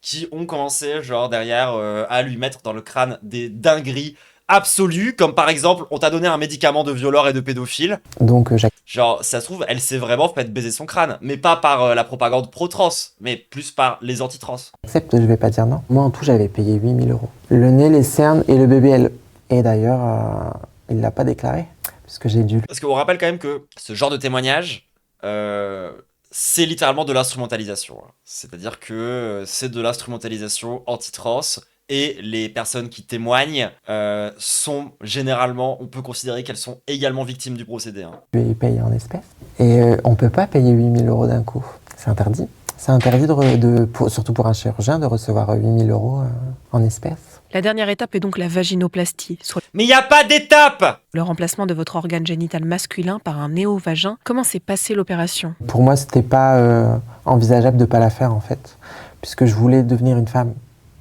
qui ont commencé, genre derrière, à lui mettre dans le crâne des dingueries absolue, comme par exemple, on t'a donné un médicament de violeur et de pédophile. Donc, Genre, ça se trouve, elle s'est vraiment fait baiser son crâne. Mais pas par la propagande pro-trans, mais plus par les anti-trans. j'accepte, je vais pas dire non. Moi, en tout, j'avais payé 8 000 euros. Le nez, les cernes et le BBL. Et d'ailleurs, il l'a pas déclaré, puisque j'ai dû... Parce qu'on rappelle quand même que ce genre de témoignage, c'est littéralement de l'instrumentalisation. C'est-à-dire que c'est de l'instrumentalisation anti-trans. Et les personnes qui témoignent sont généralement, on peut considérer qu'elles sont également victimes du procédé. Je vais payer en espèces. Et on peut pas payer 8 000 euros d'un coup. C'est interdit. C'est interdit, surtout pour un chirurgien, de recevoir 8 000 euros en espèces. La dernière étape est donc la vaginoplastie, soit Mais il n'y a pas d'étape! le remplacement de votre organe génital masculin par un néo-vagin. Comment s'est passée l'opération? Pour moi, c'était pas envisageable de pas la faire, en fait, puisque je voulais devenir une femme.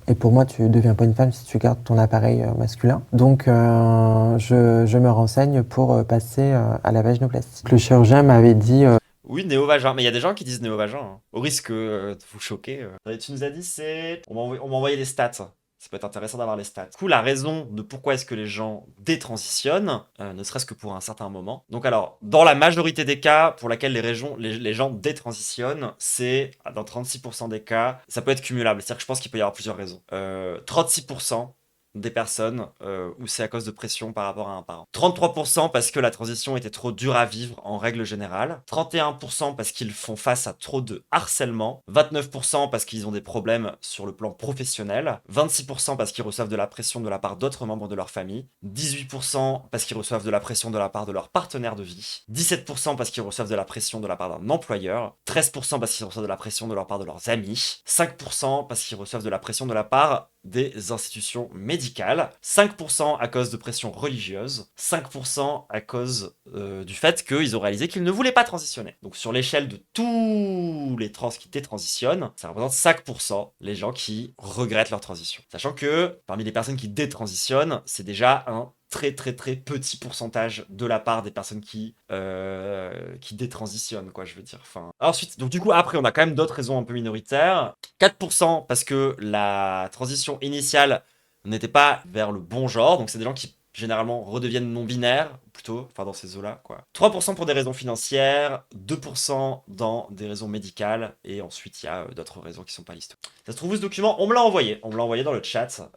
Et pour moi, tu ne deviens pas une femme si tu gardes ton appareil masculin. Donc, je me renseigne pour passer à la vaginoplastie. Le chirurgien m'avait dit... Oui, néo-vagin. Mais il y a des gens qui disent néo-vagin. Au risque de vous choquer. Tu nous as dit, c'est... On m'a envoyé les stats. Ça peut être intéressant d'avoir les stats. Du coup, la raison de pourquoi est-ce que les gens détransitionnent, ne serait-ce que pour un certain moment. Donc alors, dans la majorité des cas pour lesquels les gens détransitionnent, c'est dans 36% des cas, ça peut être cumulable. C'est-à-dire que je pense qu'il peut y avoir plusieurs raisons. 36% des personnes où c'est à cause de pression par rapport à un parent. 33% parce que la transition était trop dure à vivre en règle générale. 31% parce qu'ils font face à trop de harcèlement. 29% parce qu'ils ont des problèmes sur le plan professionnel. 26% parce qu'ils reçoivent de la pression de la part d'autres membres de leur famille. 18% parce qu'ils reçoivent de la pression de la part de leur partenaire de vie. 17% parce qu'ils reçoivent de la pression de la part d'un employeur. 13% parce qu'ils reçoivent de la pression de la part de leurs amis. 5% parce qu'ils reçoivent de la pression de la part des institutions médicales, 5% à cause de pression religieuse, 5% à cause du fait qu'ils ont réalisé qu'ils ne voulaient pas transitionner. Donc sur l'échelle de tous les trans qui détransitionnent, ça représente 5% les gens qui regrettent leur transition. Sachant que parmi les personnes qui détransitionnent, c'est déjà un très très très petit pourcentage de la part des personnes qui détransitionnent, quoi, je veux dire. Enfin, ensuite, donc du coup, après, on a quand même d'autres raisons un peu minoritaires. 4% parce que la transition initiale n'était pas vers le bon genre, donc c'est des gens qui généralement redeviennent non-binaires, plutôt, enfin dans ces eaux-là, quoi. 3% pour des raisons financières, 2% dans des raisons médicales, et ensuite il y a d'autres raisons qui sont pas listées. Ça se trouve où ce document? On me l'a envoyé dans le chat,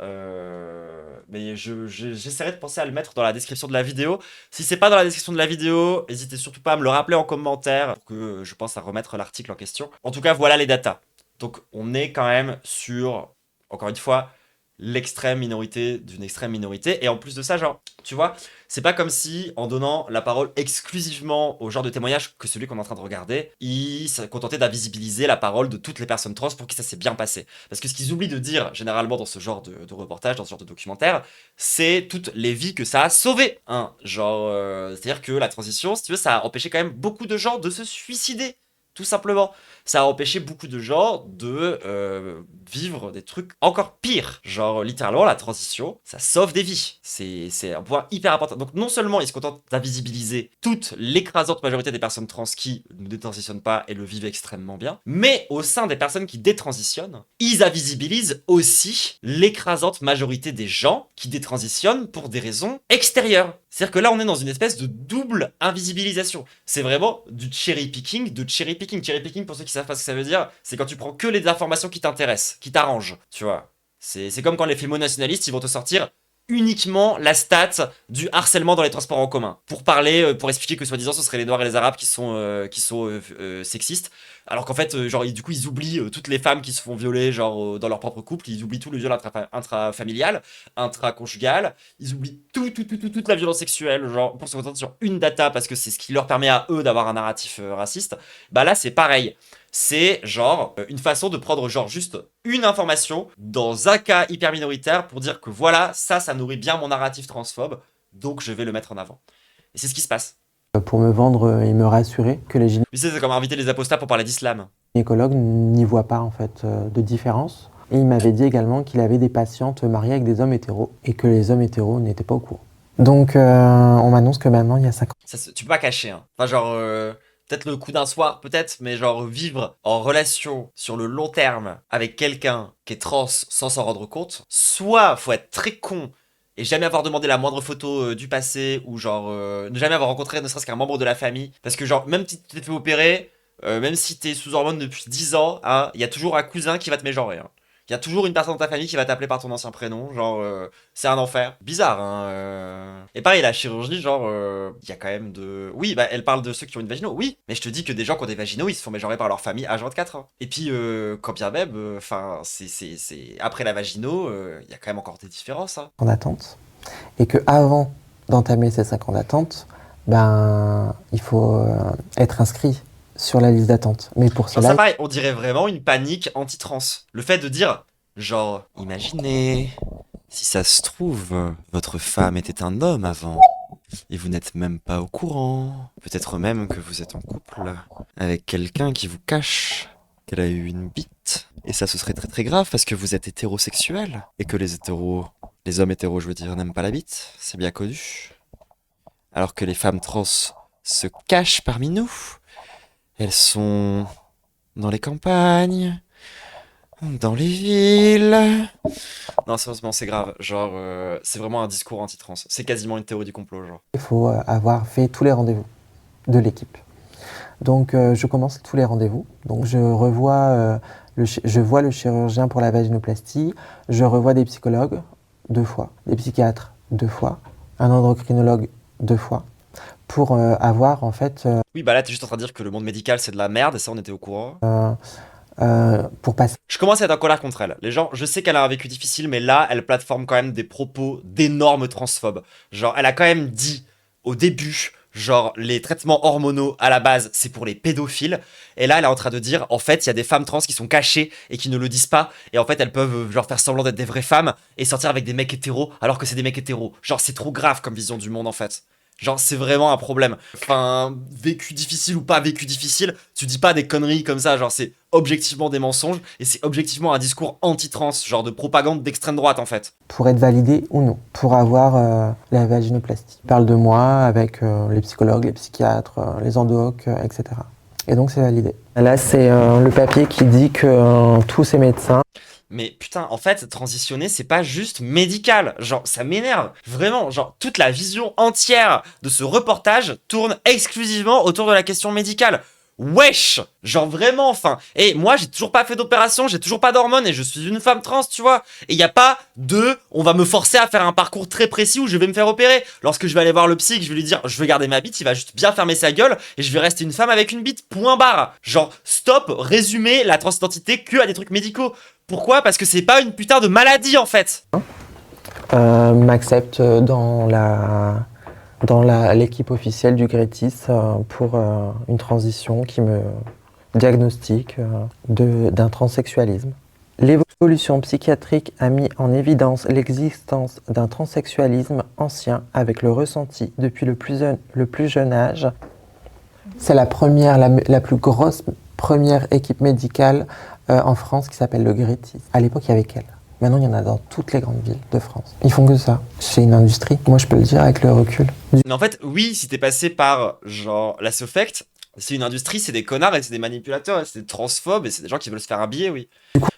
mais j'essaierai de penser à le mettre dans la description de la vidéo. Si c'est pas dans la description de la vidéo, n'hésitez surtout pas à me le rappeler en commentaire, pour que je pense à remettre l'article en question. En tout cas, voilà les datas. Donc on est quand même sur, encore une fois, l'extrême minorité d'une extrême minorité. Et en plus de ça, genre, tu vois, c'est pas comme si, en donnant la parole exclusivement au genre de témoignage que celui qu'on est en train de regarder, ils se contentaient d'invisibiliser la parole de toutes les personnes trans pour qui ça s'est bien passé. Parce que ce qu'ils oublient de dire, généralement, dans ce genre de reportage, dans ce genre de documentaire, c'est toutes les vies que ça a sauvées. Hein. Genre, c'est-à-dire que la transition, si tu veux, ça a empêché quand même beaucoup de gens de se suicider. Tout simplement. Ça a empêché beaucoup de gens de vivre des trucs encore pires. Genre, littéralement, la transition, ça sauve des vies. C'est un point hyper important. Donc, non seulement ils se contentent d'invisibiliser toute l'écrasante majorité des personnes trans qui ne détransitionnent pas et le vivent extrêmement bien, mais au sein des personnes qui détransitionnent, ils invisibilisent aussi l'écrasante majorité des gens qui détransitionnent pour des raisons extérieures. C'est-à-dire que là, on est dans une espèce de double invisibilisation. C'est vraiment du cherry picking, de cherry picking. Cherry picking, pour ceux qui savent pas ce que ça veut dire, c'est quand tu prends que les informations qui t'intéressent, qui t'arrangent, tu vois. C'est comme quand les fémo-nationalistes, ils vont te sortir uniquement la stat du harcèlement dans les transports en commun. Pour parler, pour expliquer que soi-disant, ce seraient les Noirs et les Arabes qui sont sexistes. Alors qu'en fait, genre, du coup, ils oublient toutes les femmes qui se font violer, genre, dans leur propre couple. Ils oublient tout le viol intrafamilial, intraconjugal. Ils oublient toute la violence sexuelle, genre, pour se concentrer sur une data, parce que c'est ce qui leur permet à eux d'avoir un narratif raciste. Bah là, c'est pareil. C'est genre une façon de prendre genre juste une information dans un cas hyper minoritaire pour dire que voilà, ça nourrit bien mon narratif transphobe, donc je vais le mettre en avant. Et c'est ce qui se passe. Pour me vendre et me rassurer que les Tu sais, c'est comme inviter les apostats pour parler d'islam. gynécologues n'y voient pas en fait de différence. Et il m'avait dit également qu'il avait des patientes mariées avec des hommes hétéros et que les hommes hétéros n'étaient pas au courant. Donc on m'annonce que maintenant il y a 5 ans. Tu peux pas cacher, hein. Enfin genre... peut-être le coup d'un soir, peut-être, mais genre vivre en relation sur le long terme avec quelqu'un qui est trans sans s'en rendre compte, soit faut être très con et jamais avoir demandé la moindre photo du passé, ou genre ne jamais avoir rencontré ne serait-ce qu'un membre de la famille, parce que genre même si tu t'es fait opérer, même si t'es sous hormones depuis 10 ans, hein, y a toujours un cousin qui va te mégenrer, hein. Il y a toujours une personne dans ta famille qui va t'appeler par ton ancien prénom, genre c'est un enfer. Bizarre, hein. Et pareil, la chirurgie, genre, il y a quand même de... Oui, bah elle parle de ceux qui ont une vaginaux, oui, mais je te dis que des gens qui ont des vaginaux, ils se font mégenrer par leur famille à 24 ans. Et puis, quand bien même, enfin, c'est... Après la vaginaux, il y a quand même encore des différences, hein. En attente. Et qu'avant d'entamer ces 5 ans d'attente, ben, il faut être inscrit sur la liste d'attente. Mais pour Genre cela... ça pareil, on dirait vraiment une panique anti-trans. Le fait de dire, genre, imaginez, si ça se trouve, votre femme était un homme avant, et vous n'êtes même pas au courant. Peut-être même que vous êtes en couple avec quelqu'un qui vous cache qu'elle a eu une bite. Et ça, ce serait très très grave parce que vous êtes hétérosexuel. Et que les hommes hétéros, je veux dire, n'aiment pas la bite. C'est bien connu. Alors que les femmes trans se cachent parmi nous. Elles sont dans les campagnes, dans les villes. Non, sérieusement, c'est grave. Genre, c'est vraiment un discours anti-trans. C'est quasiment une théorie du complot, genre. Il faut avoir fait tous les rendez-vous de l'équipe. Donc je commence tous les rendez-vous. Donc je vois le chirurgien pour la vaginoplastie, je revois des psychologues 2 fois, des psychiatres 2 fois, un endocrinologue 2 fois, pour avoir en fait... Oui, bah là, t'es juste en train de dire que le monde médical, c'est de la merde, et ça, on était au courant. pour passer... Je commence à être en colère contre elle. Les gens, je sais qu'elle a un vécu difficile, mais là, elle plateforme quand même des propos d'énormes transphobes. Genre, elle a quand même dit, au début... Genre, les traitements hormonaux, à la base, c'est pour les pédophiles. Et là, elle est en train de dire, en fait, il y a des femmes trans qui sont cachées et qui ne le disent pas. Et en fait, elles peuvent, genre, faire semblant d'être des vraies femmes et sortir avec des mecs hétéros alors que c'est des mecs hétéros. Genre, c'est trop grave comme vision du monde, en fait. Genre, c'est vraiment un problème. Enfin, vécu difficile ou pas vécu difficile, tu dis pas des conneries comme ça. Genre, c'est objectivement des mensonges et c'est objectivement un discours anti-trans, genre de propagande d'extrême droite, en fait. Pour être validé ou non, pour avoir la vaginoplastie. Il parle de moi avec les psychologues, les psychiatres, les endocs, etc. Et donc c'est validé. Là, c'est le papier qui dit que tous ces médecins... Mais putain, en fait, transitionner, c'est pas juste médical. Genre, ça m'énerve. Vraiment, genre, toute la vision entière de ce reportage tourne exclusivement autour de la question médicale. Wesh! Genre vraiment, enfin. Et moi, j'ai toujours pas fait d'opération, j'ai toujours pas d'hormones et je suis une femme trans, tu vois. Et y a pas de, on va me forcer à faire un parcours très précis où je vais me faire opérer. Lorsque je vais aller voir le psy, que je vais lui dire, je veux garder ma bite, il va juste bien fermer sa gueule et je vais rester une femme avec une bite, point barre. Genre, stop, résumer la transidentité que à des trucs médicaux. Pourquoi? Parce que c'est pas une putain de maladie, en fait. M'accepte dans l'équipe officielle du Grétis pour une transition qui me diagnostique d'un transsexualisme. L'évolution psychiatrique a mis en évidence l'existence d'un transsexualisme ancien avec le ressenti depuis le plus jeune âge. C'est la première, la plus grosse première équipe médicale en France qui s'appelle le Grétis. À l'époque, il y avait qu'elle. Maintenant, il y en a dans toutes les grandes villes de France. Ils font que ça. C'est une industrie. Moi, je peux le dire avec le recul. Mais en fait, oui, si t'es passé par, genre, la Sofect, c'est une industrie, c'est des connards et c'est des manipulateurs et c'est des transphobes et c'est des gens qui veulent se faire un billet, oui.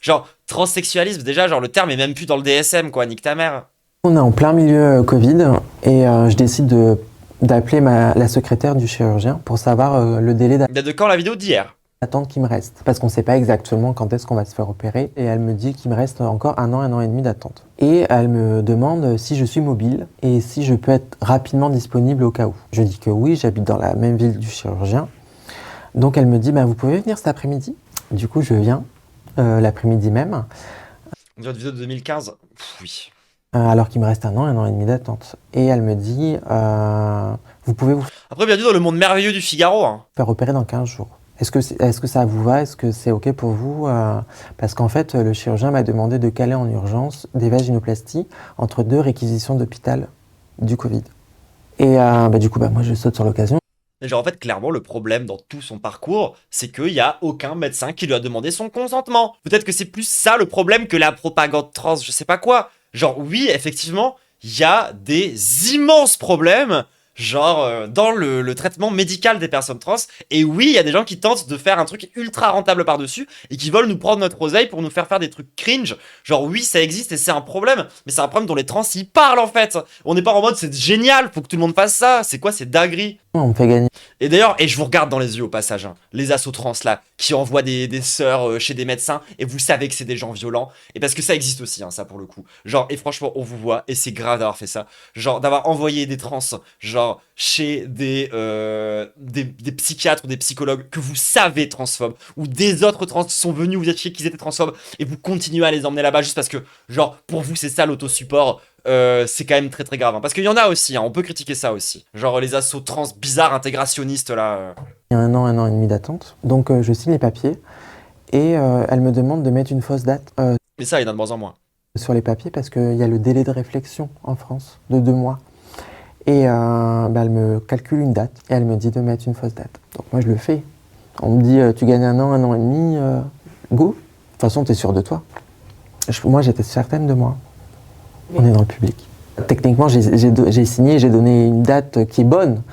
Genre, transsexualisme, déjà, genre, le terme est même plus dans le DSM, quoi, nique ta mère. On est en plein milieu Covid et je décide d'appeler la secrétaire du chirurgien pour savoir le délai Il date de quand la vidéo d'hier? d'attente qui me reste. Parce qu'on ne sait pas exactement quand est-ce qu'on va se faire opérer. Et elle me dit qu'il me reste encore 1 an et demi d'attente. Et elle me demande si je suis mobile et si je peux être rapidement disponible au cas où. Je dis que oui, j'habite dans la même ville du chirurgien. Donc elle me dit, vous pouvez venir cet après-midi. Du coup, je viens l'après-midi même. On dirait une vidéo de 2015. Oui. Alors qu'il me reste 1 an et demi d'attente. Et elle me dit, vous pouvez vous Après, bienvenue dans le monde merveilleux du Figaro, hein. faire opérer dans 15 jours. Est-ce que ça vous va? Est-ce que c'est OK pour vous? Parce qu'en fait, le chirurgien m'a demandé de caler en urgence des vaginoplasties entre 2 réquisitions d'hôpital du Covid. Et du coup, moi, je saute sur l'occasion. Mais genre, en fait, clairement, le problème dans tout son parcours, c'est qu'il y a aucun médecin qui lui a demandé son consentement. Peut-être que c'est plus ça le problème que la propagande trans, je sais pas quoi. Genre, oui, effectivement, il y a des immenses problèmes, genre, dans le traitement médical des personnes trans. Et oui, il y a des gens qui tentent de faire un truc ultra rentable par-dessus et qui veulent nous prendre notre oseille pour nous faire des trucs cringe. Genre, oui, ça existe et c'est un problème, mais c'est un problème dont les trans y parlent en fait. On n'est pas en mode c'est génial, faut que tout le monde fasse ça. C'est quoi, c'est dinguerie. On me fait gagner. Et d'ailleurs, et je vous regarde dans les yeux au passage, hein, les assos trans là, qui envoient des sœurs chez des médecins, et vous savez que c'est des gens violents, et parce que ça existe aussi, hein, ça pour le coup. Genre, et franchement, on vous voit, et c'est grave d'avoir fait ça. Genre, d'avoir envoyé des trans, genre, chez des psychiatres ou des psychologues que vous savez transphobes, ou des autres trans qui sont venus vous expliquer qu'ils étaient transphobes, et vous continuez à les emmener là-bas juste parce que, genre, pour vous c'est ça l'autosupport. C'est quand même très très grave, hein. Parce qu'il y en a aussi, hein, on peut critiquer ça aussi. Genre les assos trans bizarres intégrationnistes là. Il y a 1 an et demi d'attente. Donc je signe les papiers et elle me demande de mettre une fausse date Mais ça, il y en a de moins en moins. sur les papiers parce qu'il y a le délai de réflexion en France de 2 mois. Et elle me calcule une date et elle me dit de mettre une fausse date. Donc moi je le fais. On me dit tu gagnes 1 an et demi, go. De toute façon t'es sûr de toi. Moi j'étais certaine de moi. On est dans le public. Techniquement, j'ai signé, j'ai donné une date qui est bonne.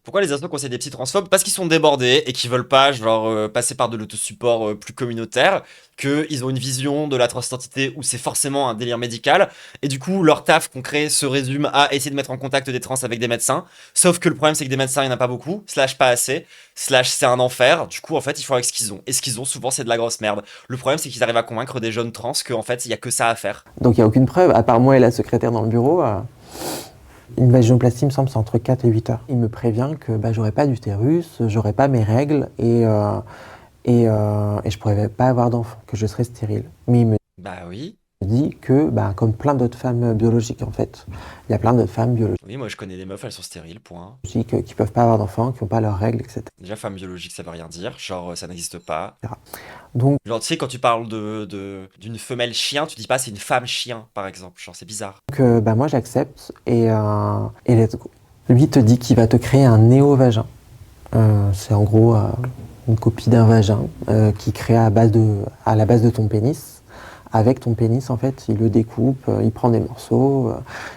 Pourquoi les assos conseillent des petits transphobes? Parce qu'ils sont débordés et qu'ils veulent pas, genre, passer par de l'autosupport plus communautaire, qu'ils ont une vision de la transidentité où c'est forcément un délire médical, et du coup, leur taf concret se résume à essayer de mettre en contact des trans avec des médecins, sauf que le problème, c'est que des médecins, il n'y en a pas beaucoup, slash pas assez, slash c'est un enfer, du coup, en fait, ils font avec ce qu'ils ont, et ce qu'ils ont, souvent, c'est de la grosse merde. Le problème, c'est qu'ils arrivent à convaincre des jeunes trans qu'en fait, il y a que ça à faire. Donc il n'y a aucune preuve, à part moi et la secrétaire dans le bureau. Une vaginoplastie, me semble, c'est entre 4 et 8 heures. Il me prévient que j'aurai pas d'utérus, j'aurai pas mes règles et je pourrais pas avoir d'enfant, que je serai stérile. Mais il me Bah oui. dit que, comme plein d'autres femmes biologiques en fait, il y a plein d'autres femmes biologiques Oui, moi je connais des meufs, elles sont stériles, point. qui peuvent pas avoir d'enfants, qui n'ont pas leurs règles, etc. Déjà, femme biologique, ça veut rien dire, genre ça n'existe pas. Donc, Genre, tu sais, quand tu parles d'une femelle chien, tu dis pas c'est une femme chien, par exemple. Genre, c'est bizarre. moi j'accepte et let's go. Lui il te dit qu'il va te créer un néo-vagin. C'est en gros une copie d'un vagin qui crée à la base de ton pénis. Avec ton pénis, en fait, il le découpe, il prend des morceaux,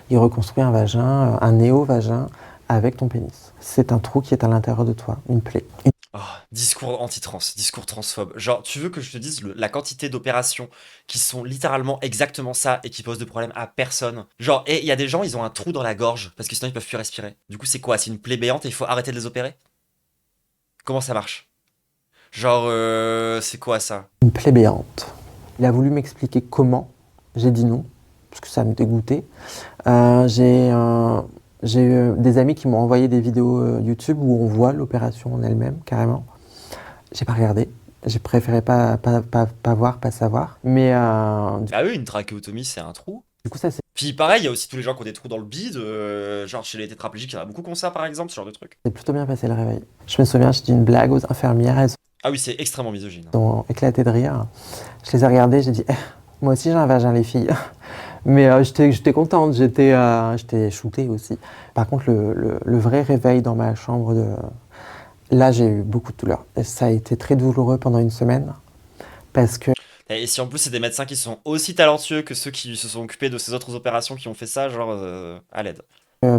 il reconstruit un vagin, un néo-vagin avec ton pénis. C'est un trou qui est à l'intérieur de toi, une plaie. Oh, discours anti-trans, discours transphobe. Genre, tu veux que je te dise la quantité d'opérations qui sont littéralement exactement ça et qui posent de problème à personne. Genre, et il y a des gens, ils ont un trou dans la gorge parce que sinon ils peuvent plus respirer. Du coup, c'est quoi? C'est une plaie béante et il faut arrêter de les opérer? Comment ça marche? Genre, c'est quoi ça? Une plaie béante. Il a voulu m'expliquer comment. J'ai dit non, parce que ça me dégoûtait. J'ai eu des amis qui m'ont envoyé des vidéos YouTube où on voit l'opération en elle-même, carrément. J'ai pas regardé. J'ai préféré pas voir, pas savoir. Mais Ah oui, une trachéotomie, c'est un trou. du coup, ça c'est Puis pareil, il y a aussi tous les gens qui ont des trous dans le bide, genre chez les tétraplégiques, il y en a beaucoup qui ont ça par exemple, ce genre de truc. plutôt bien passé le réveil. Je me souviens, j'ai dit une blague aux infirmières, elles Ah oui, c'est extrêmement misogyne. ont éclaté de rire. Je les ai regardées, j'ai dit moi aussi j'ai un vagin, les filles. Mais j'étais contente, j'étais shootée aussi. Par contre, le vrai réveil dans ma chambre Là, j'ai eu beaucoup de douleurs. Ça a été très douloureux pendant une semaine parce que Et si en plus c'est des médecins qui sont aussi talentueux que ceux qui se sont occupés de ces autres opérations qui ont fait ça, genre à l'aide.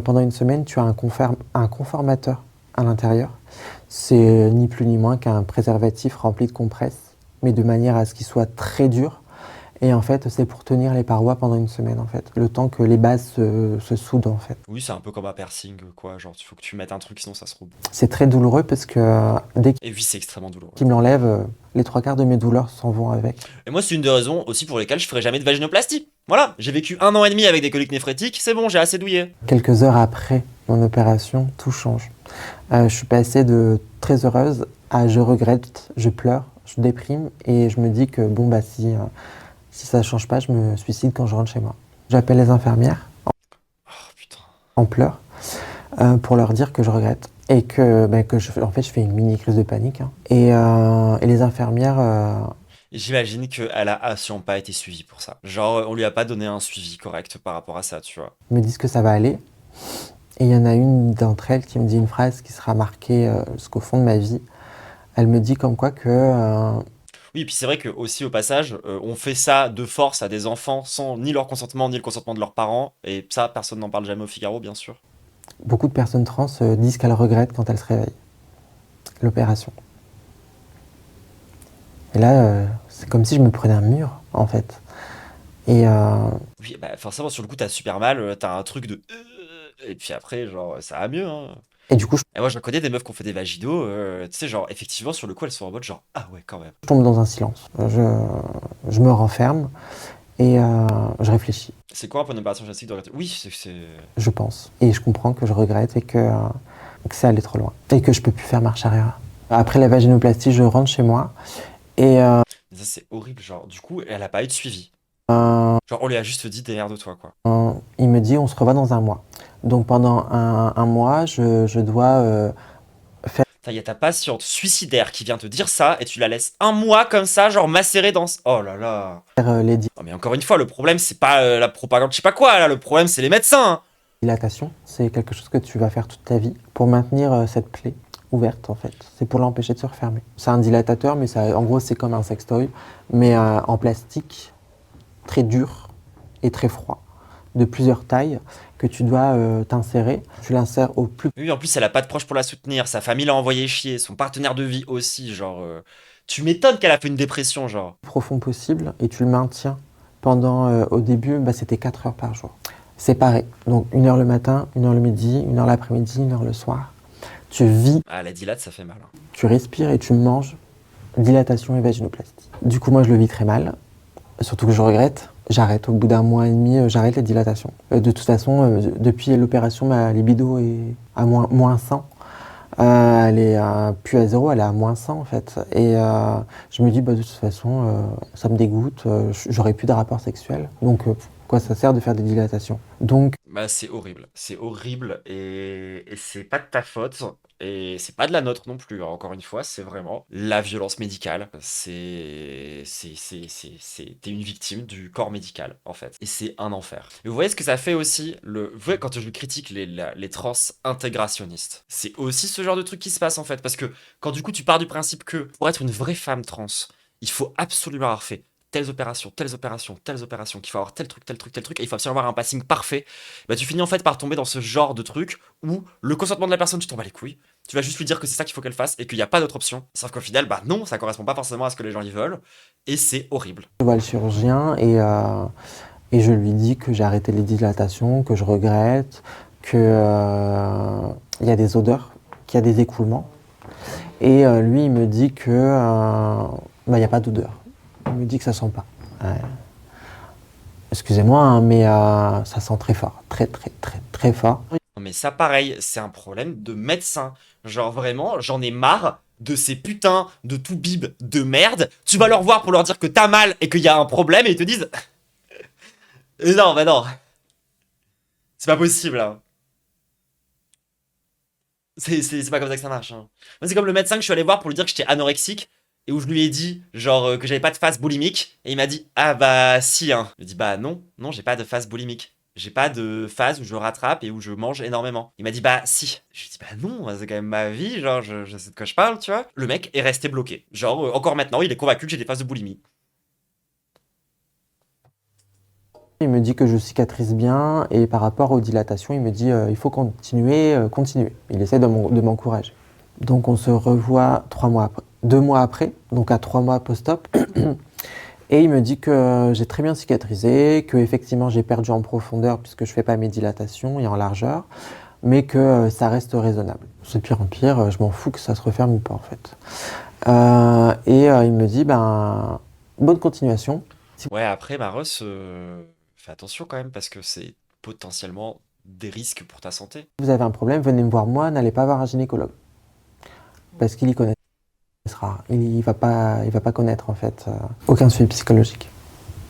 pendant une semaine, tu as un conformateur à l'intérieur. C'est ni plus ni moins qu'un préservatif rempli de compresses, mais de manière à ce qu'il soit très dur. Et en fait, c'est pour tenir les parois pendant une semaine, en fait. Le temps que les bases se soudent, en fait. Oui, c'est un peu comme un piercing, quoi. Genre, il faut que tu mettes un truc, sinon ça se roule. C'est très douloureux parce que dès Et oui, c'est extrêmement douloureux. qu'il me l'enlève, les 3 quarts de mes douleurs s'en vont avec. Et moi, c'est une des raisons aussi pour lesquelles je ferai jamais de vaginoplastie. Voilà, j'ai vécu 1 an et demi avec des coliques néphrétiques, c'est bon, j'ai assez douillé. Quelques heures après mon opération, tout change. Je suis passée de très heureuse à je regrette, je pleure, je déprime et je me dis que bon, bah si ça change pas, je me suicide quand je rentre chez moi. J'appelle les infirmières Oh putain. en pleurs pour leur dire que je regrette et en fait, je fais une mini crise de panique. Hein. Et les infirmières J'imagine qu'elle a assurément pas été suivie pour ça. Genre, on lui a pas donné un suivi correct par rapport à ça, tu vois. me disent que ça va aller. Et il y en a une d'entre elles qui me dit une phrase qui sera marquée jusqu'au fond de ma vie. Elle me dit comme quoi que Oui, et puis c'est vrai que aussi au passage, on fait ça de force à des enfants sans ni leur consentement ni le consentement de leurs parents. Et ça, personne n'en parle jamais au Figaro, bien sûr. beaucoup de personnes trans disent qu'elles regrettent quand elles se réveillent l'opération. Et là, c'est comme si je me prenais un mur, en fait. Et Oui, bah forcément, sur le coup, t'as super mal, t'as un truc de... Et puis après, genre, ça va mieux, hein. et du coup, je Et moi, j'en connais des meufs qui ont fait des vaginos, tu sais, genre, effectivement, sur le coup, elles sont en mode genre, ah ouais, quand même. tombe dans un silence. Je me renferme et je réfléchis, C'est quoi un peu une opération plastique de regretter? Oui, c'est... je pense. Et je comprends que je regrette et que c'est allé trop loin. Et que je peux plus faire marche arrière. Après la vaginoplastie, je rentre chez moi et Mais ça, c'est horrible, genre, du coup, elle a pas eu de suivi. euh, Genre, on lui a juste dit, démerde-toi, quoi. il me dit on se revoit dans un mois. Donc pendant un mois, je dois Putain, y a ta patiente suicidaire qui vient te dire ça, et tu la laisses 1 mois comme ça, genre, macérer dans... Oh là là. faire les Non, mais encore une fois, le problème, c'est pas la propagande, je sais pas quoi, là, le problème, c'est les médecins, hein. dilatations. C'est quelque chose que tu vas faire toute ta vie pour maintenir cette plaie ouverte en fait. C'est pour l'empêcher de se refermer. C'est un dilatateur, mais ça, en gros c'est comme un sextoy, mais en plastique, très dur et très froid, de plusieurs tailles, que tu dois t'insérer. Tu l'insères au plus Oui, en plus, elle a pas de proche pour la soutenir, sa famille l'a envoyé chier, son partenaire de vie aussi, genre... Tu m'étonnes qu'elle a fait une dépression, genre. profond possible et tu le maintiens pendant, au début, c'était 4 heures par jour. Séparé. Donc 1 heure le matin, 1 heure le midi, 1 heure l'après-midi, 1 heure le soir. Tu vis, Ah, la dilate, ça fait mal, hein. tu respires et tu manges. Dilatation et vaginoplastie. Du coup, moi, je le vis très mal. Surtout que je regrette. J'arrête. Au bout d'un mois et demi, j'arrête les dilatations. De toute façon, depuis l'opération, ma libido est à moins 100. Elle est plus à 0, elle est à moins 100 en fait. Et je me dis, de toute façon, ça me dégoûte. J'aurai plus de rapport sexuel. Donc, quoi ça sert de faire des dilatations? Donc, Bah, c'est horrible et c'est pas de ta faute et c'est pas de la nôtre non plus, hein. Encore une fois, c'est vraiment la violence médicale. T'es une victime du corps médical en fait et c'est un enfer. Et vous voyez ce que ça fait aussi vous voyez quand je critique les trans intégrationnistes, c'est aussi ce genre de truc qui se passe en fait parce que quand du coup tu pars du principe que pour être une vraie femme trans, il faut absolument avoir fait telles opérations, telles opérations, telles opérations, qu'il faut avoir tel truc, tel truc, tel truc, et il faut absolument avoir un passing parfait, bah tu finis en fait par tomber dans ce genre de truc où le consentement de la personne, tu t'en bats les couilles, tu vas juste lui dire que c'est ça qu'il faut qu'elle fasse et qu'il n'y a pas d'autre option. Sauf qu'au final, bah non, ça correspond pas forcément à ce que les gens y veulent, et c'est horrible. je vois le chirurgien et je lui dis que j'ai arrêté les dilatations, que je regrette, qu'il y a des odeurs, qu'il y a des écoulements. Et lui, il me dit que il n'y a pas d'odeur. Il me dit que ça sent pas. Excusez-moi, hein, mais ça sent très fort. Très, très, très, très fort. Non mais ça pareil, c'est un problème de médecin. Genre vraiment, j'en ai marre de ces putains de tout bib de merde. Tu vas leur voir pour leur dire que t'as mal et qu'il y a un problème et ils te disent... non, bah non. C'est pas possible, hein. C'est pas comme ça que ça marche, hein. Moi, c'est comme le médecin que je suis allé voir pour lui dire que j'étais anorexique et où je lui ai dit, genre, que j'avais pas de phase boulimique et il m'a dit, ah bah si, hein. Je lui ai dit, bah non, non, j'ai pas de phase boulimique. J'ai pas de phase où je rattrape et où je mange énormément. Il m'a dit, bah si. Je lui ai dit, bah non, c'est quand même ma vie, genre, je sais de quoi je parle, tu vois. Le mec est resté bloqué. Genre, encore maintenant, il est convaincu que j'ai des phases de boulimie. Il me dit que je cicatrise bien et par rapport aux dilatations, il me dit il faut continuer, continuer. Il essaie de m'encourager. Donc on se revoit 2 mois après, donc à 3 mois post-op. Et il me dit que j'ai très bien cicatrisé, que effectivement j'ai perdu en profondeur puisque je fais pas mes dilatations et en largeur, mais que ça reste raisonnable. C'est pire en pire, je m'en fous que ça se referme ou pas en fait. Il me dit bonne continuation. Ouais, après, Maros, fais attention quand même parce que c'est potentiellement des risques pour ta santé. Si vous avez un problème, venez me voir moi, n'allez pas voir un gynécologue. Parce qu'il y connaîtra. Il va pas connaître en fait aucun suivi psychologique.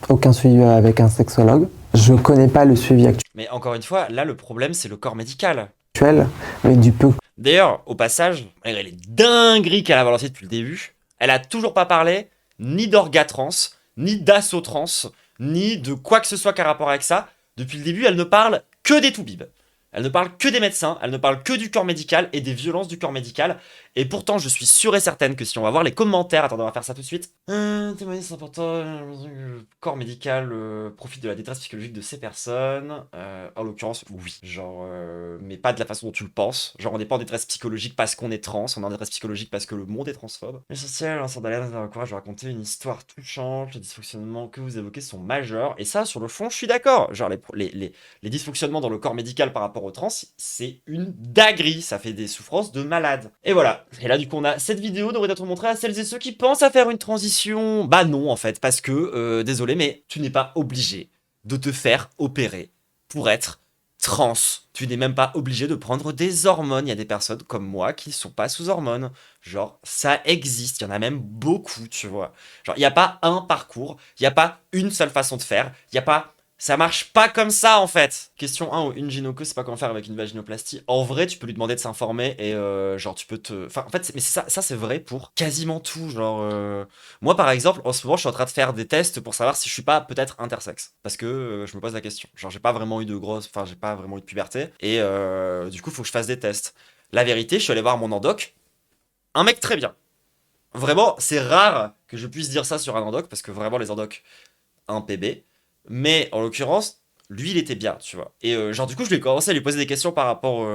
Aucun suivi avec un sexologue. Je connais pas le suivi Mais encore une fois, là, le problème, c'est le corps médical. actuel, mais du peu. D'ailleurs, au passage, malgré les dingueries qu'elle a balancées depuis le début, elle a toujours pas parlé ni d'orgatrans, ni d'assotrans, ni de quoi que ce soit qui a rapport avec ça. Depuis le début, elle ne parle que des toubibs. Elle ne parle que des médecins, elle ne parle que du corps médical et des violences du corps médical. Et pourtant, je suis sûr et certaine que si on va voir les commentaires, attendez, on va faire ça tout de suite. Témoigner, c'est important. Le corps médical profite de la détresse psychologique de ces personnes. En l'occurrence, oui. Genre, mais pas de la façon dont tu le penses. Genre, on n'est pas en détresse psychologique parce qu'on est trans, on est en détresse psychologique parce que le monde est transphobe. L'essentiel, lanceur d'alerte, encourage à raconter une histoire touchante. Les dysfonctionnements que vous évoquez sont majeurs. Et ça, sur le fond, je suis d'accord. Genre, les dysfonctionnements dans le corps médical par rapport aux trans, c'est une dinguerie. Ça fait des souffrances de malade. Et voilà. Et là, du coup, on a cette vidéo devrait être montrée à celles et ceux qui pensent à faire une transition. Bah non, en fait, parce que, désolé, mais tu n'es pas obligé de te faire opérer pour être trans. Tu n'es même pas obligé de prendre des hormones. Il y a des personnes comme moi qui sont pas sous hormones. Genre, ça existe. Il y en a même beaucoup, tu vois. Genre, il n'y a pas un parcours. Il n'y a pas une seule façon de faire. Il n'y a pas... Ça marche pas comme ça en fait. Question 1 ou une gynéco, c'est pas comment faire avec une vaginoplastie. En vrai, tu peux lui demander de s'informer et genre tu peux te... Enfin en fait, mais ça c'est vrai pour quasiment tout. Genre, moi par exemple, en ce moment je suis en train de faire des tests pour savoir si je suis pas peut-être intersexe. Parce que je me pose la question. Genre j'ai pas vraiment eu de grosse... Enfin j'ai pas vraiment eu de puberté. Et du coup faut que je fasse des tests. La vérité, je suis allé voir mon endoc. Un mec très bien. Vraiment, c'est rare que je puisse dire ça sur un endoc parce que vraiment les endocs, un PB. Mais en l'occurrence, lui, il était bien, tu vois. Et genre, du coup, je lui ai commencé à lui poser des questions par rapport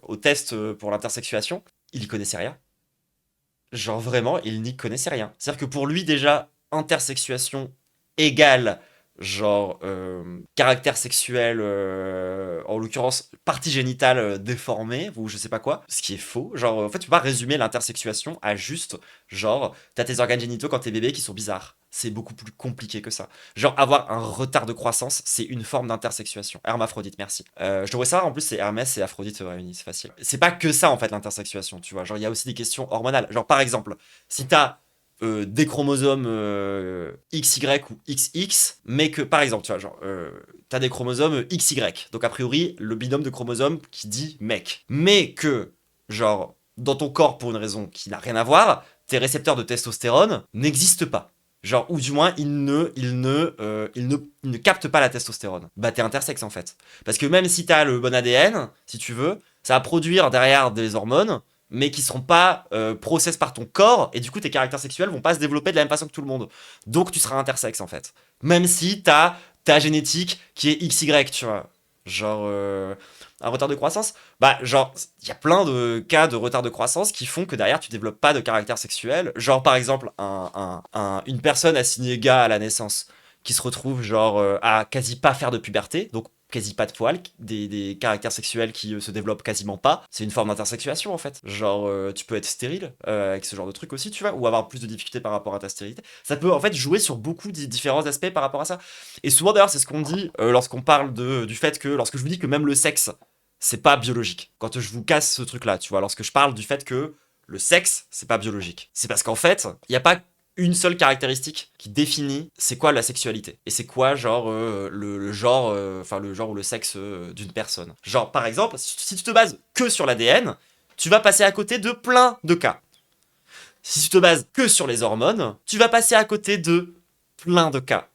au test pour l'intersexuation. Il y connaissait rien. Genre, vraiment, il n'y connaissait rien. C'est-à-dire que pour lui, déjà, intersexuation égale, genre, caractère sexuel, en l'occurrence, partie génitale déformée, ou je sais pas quoi. Ce qui est faux. Genre, en fait, tu peux pas résumer l'intersexuation à juste, genre, t'as tes organes génitaux quand t'es bébé qui sont bizarres. C'est beaucoup plus compliqué que ça. Genre, avoir un retard de croissance, c'est une forme d'intersexuation. Hermaphrodite, merci. Je devrais savoir, en plus, c'est Hermès et Aphrodite réunis, c'est facile. C'est pas que ça, en fait, l'intersexuation, tu vois. Genre, il y a aussi des questions hormonales. Genre, par exemple, si t'as des chromosomes XY ou XX, mais que, par exemple, tu vois, genre, t'as des chromosomes XY. Donc, a priori, le binôme de chromosomes qui dit mec. Mais que, genre, dans ton corps, pour une raison qui n'a rien à voir, tes récepteurs de testostérone n'existent pas. Genre, ou du moins, il ne capte pas la testostérone. Bah, t'es intersexe, en fait. Parce que même si t'as le bon ADN, si tu veux, ça va produire derrière des hormones, mais qui seront pas process par ton corps, et du coup, tes caractères sexuels vont pas se développer de la même façon que tout le monde. Donc, tu seras intersexe, en fait. Même si t'as ta génétique qui est XY, tu vois. Genre, un retard de croissance, bah genre il y a plein de cas de retard de croissance qui font que derrière tu développes pas de caractère sexuel. Genre par exemple une personne assignée gars à la naissance qui se retrouve genre à quasi pas faire de puberté, donc quasi pas de poils, des caractères sexuels qui se développent quasiment pas. C'est une forme d'intersexuation en fait. Genre tu peux être stérile avec ce genre de truc aussi, tu vois, ou avoir plus de difficultés par rapport à ta stérilité. Ça peut en fait jouer sur beaucoup de différents aspects par rapport à ça. Et souvent d'ailleurs c'est ce qu'on dit lorsqu'on parle du fait que, lorsque je vous dis que même le sexe c'est pas biologique. Quand je vous casse ce truc-là, tu vois, lorsque je parle du fait que le sexe, c'est pas biologique. C'est parce qu'en fait, il n'y a pas une seule caractéristique qui définit c'est quoi la sexualité. Et c'est quoi, genre, le genre, enfin, le genre ou le sexe d'une personne. Genre, par exemple, si tu te bases que sur l'ADN, tu vas passer à côté de plein de cas. Si tu te bases que sur les hormones, tu vas passer à côté de plein de cas.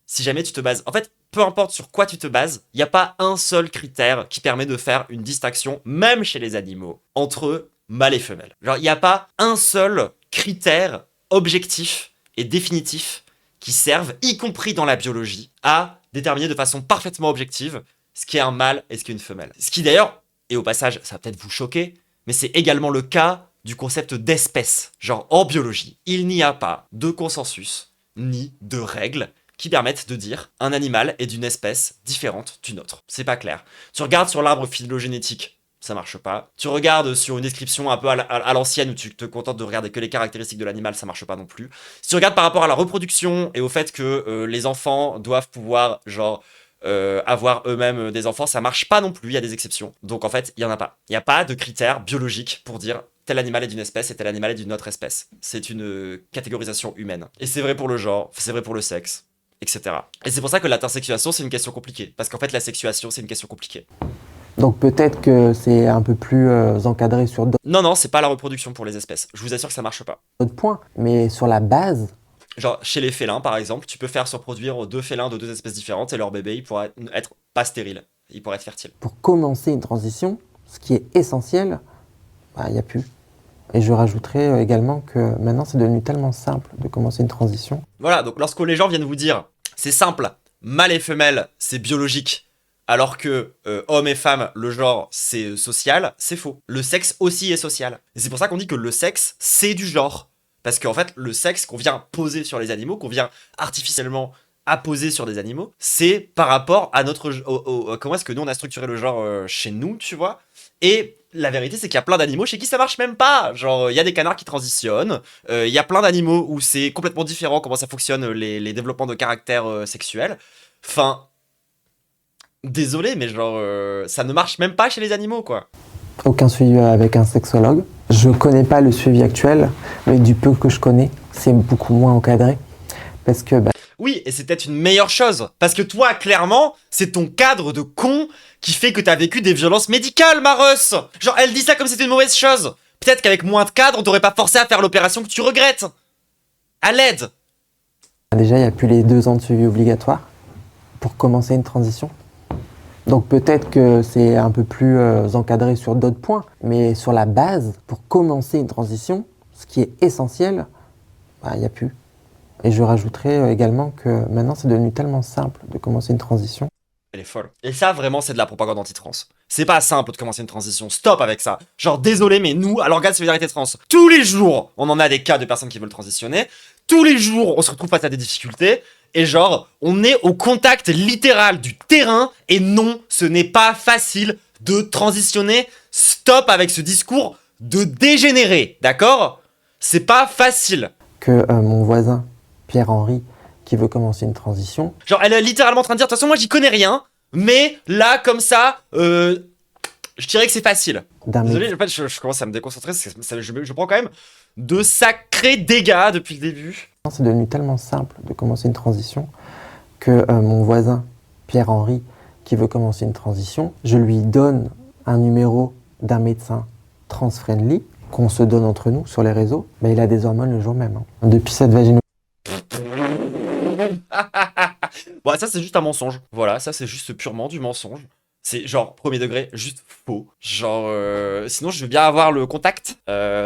Si jamais tu te bases... En fait, peu importe sur quoi tu te bases, il n'y a pas un seul critère qui permet de faire une distinction, même chez les animaux, entre mâle et femelle. Genre, il n'y a pas un seul critère objectif et définitif qui servent, y compris dans la biologie, à déterminer de façon parfaitement objective ce qui est un mâle et ce qui est une femelle. Ce qui d'ailleurs, et au passage, ça va peut-être vous choquer, mais c'est également le cas du concept d'espèce. Genre, en biologie, il n'y a pas de consensus ni de règles qui permettent de dire un animal est d'une espèce différente d'une autre. C'est pas clair. Tu regardes sur l'arbre phylogénétique, ça marche pas. Tu regardes sur une description un peu à l'ancienne où tu te contentes de regarder que les caractéristiques de l'animal, ça marche pas non plus. Si tu regardes par rapport à la reproduction et au fait que les enfants doivent pouvoir, genre, avoir eux-mêmes des enfants, ça marche pas non plus, il y a des exceptions. Donc en fait, il y en a pas. Il n'y a pas de critères biologiques pour dire tel animal est d'une espèce et tel animal est d'une autre espèce. C'est une catégorisation humaine. Et c'est vrai pour le genre, c'est vrai pour le sexe, etc. Et c'est pour ça que l'intersexuation, c'est une question compliquée. Parce qu'en fait, la sexuation, c'est une question compliquée. Donc peut-être que c'est un peu plus encadré sur Non, c'est pas la reproduction pour les espèces. Je vous assure que ça marche pas. d'autres points, mais sur la base, Genre, chez les félins, par exemple, tu peux faire se reproduire 2 félins de 2 espèces différentes et leur bébé, il pourra être pas stérile. Il pourrait être fertile. pour commencer une transition, ce qui est essentiel, il n'y a plus. Et je rajouterais également que maintenant, c'est devenu tellement simple de commencer une transition. Voilà, donc lorsque les gens viennent vous dire, c'est simple, mâle et femelle, c'est biologique, alors que homme et femme, le genre, c'est social, c'est faux. Le sexe aussi est social. Et c'est pour ça qu'on dit que le sexe, c'est du genre. Parce qu'en fait, le sexe qu'on vient poser sur les animaux, qu'on vient artificiellement apposer sur des animaux, c'est par rapport à notre... comment est-ce que nous, on a structuré le genre chez nous, tu vois. Et la vérité, c'est qu'il y a plein d'animaux chez qui ça marche même pas. Genre, il y a des canards qui transitionnent, il y a plein d'animaux où c'est complètement différent comment ça fonctionne, les développements de caractère sexuel. Enfin... Désolé, mais genre, ça ne marche même pas chez les animaux, quoi. Aucun suivi avec un sexologue. Je connais pas le suivi actuel, mais du peu que je connais, c'est beaucoup moins encadré. Parce que Oui, et c'est peut-être une meilleure chose. Parce que toi, clairement, c'est ton cadre de con qui fait que t'as vécu des violences médicales, Mareuse. Genre, elle dit ça comme si c'était une mauvaise chose. Peut-être qu'avec moins de cadre, on t'aurait pas forcé à faire l'opération que tu regrettes. À l'aide. déjà, il n'y a plus les 2 ans de suivi obligatoire pour commencer une transition. Donc peut-être que c'est un peu plus encadré sur d'autres points, mais sur la base, pour commencer une transition, ce qui est essentiel, il n'y a plus. Et je rajouterais également que maintenant, c'est devenu tellement simple de commencer une transition. Elle est folle. Et ça, vraiment, c'est de la propagande anti-trans. C'est pas simple de commencer une transition. Stop avec ça. Genre, désolé, mais nous, à l'organe de solidarité trans, tous les jours, on en a des cas de personnes qui veulent transitionner. Tous les jours, on se retrouve face à des difficultés. Et genre, on est au contact littéral du terrain. Et non, ce n'est pas facile de transitionner. Stop avec ce discours de dégénéré, d'accord? C'est pas facile. Que mon voisin, Pierre-Henri, qui veut commencer une transition, Genre, elle est littéralement en train de dire, de toute façon, moi, j'y connais rien. Mais là, comme ça, je dirais que c'est facile. Désolé, en fait, je commence à me déconcentrer. Je prends quand même de sacrés dégâts depuis le début. c'est devenu tellement simple de commencer une transition que mon voisin, Pierre-Henri, qui veut commencer une transition, je lui donne un numéro d'un médecin trans-friendly qu'on se donne entre nous sur les réseaux, mais il a des hormones le jour même. Depuis cette vaginoplastie. Bon, ça, c'est juste un mensonge. Voilà, ça, c'est juste purement du mensonge. C'est genre, premier degré, juste faux. Genre, sinon, je veux bien avoir le contact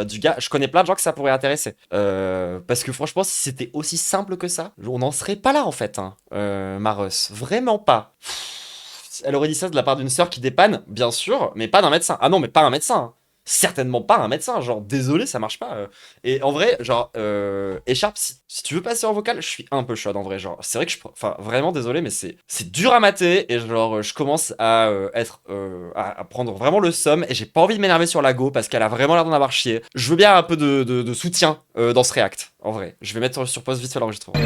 du gars. Je connais plein de gens que ça pourrait intéresser. Parce que franchement, si c'était aussi simple que ça, on n'en serait pas là, en fait, hein, Mareuse. Vraiment pas. Elle aurait dit ça de la part d'une sœur qui dépanne, bien sûr, mais pas d'un médecin. Ah non, mais pas un médecin. Hein. Certainement pas un médecin, genre désolé, ça marche pas. Et en vrai, genre, Écharpe, si tu veux passer en vocal, je suis un peu chaude en vrai. Genre, c'est vrai que enfin, vraiment désolé, mais c'est dur à mater et genre, je commence à à prendre vraiment le somme et j'ai pas envie de m'énerver sur la go parce qu'elle a vraiment l'air d'en avoir chié. Je veux bien un peu de soutien dans ce react, en vrai. Je vais mettre sur pause vite fait l'enregistrement.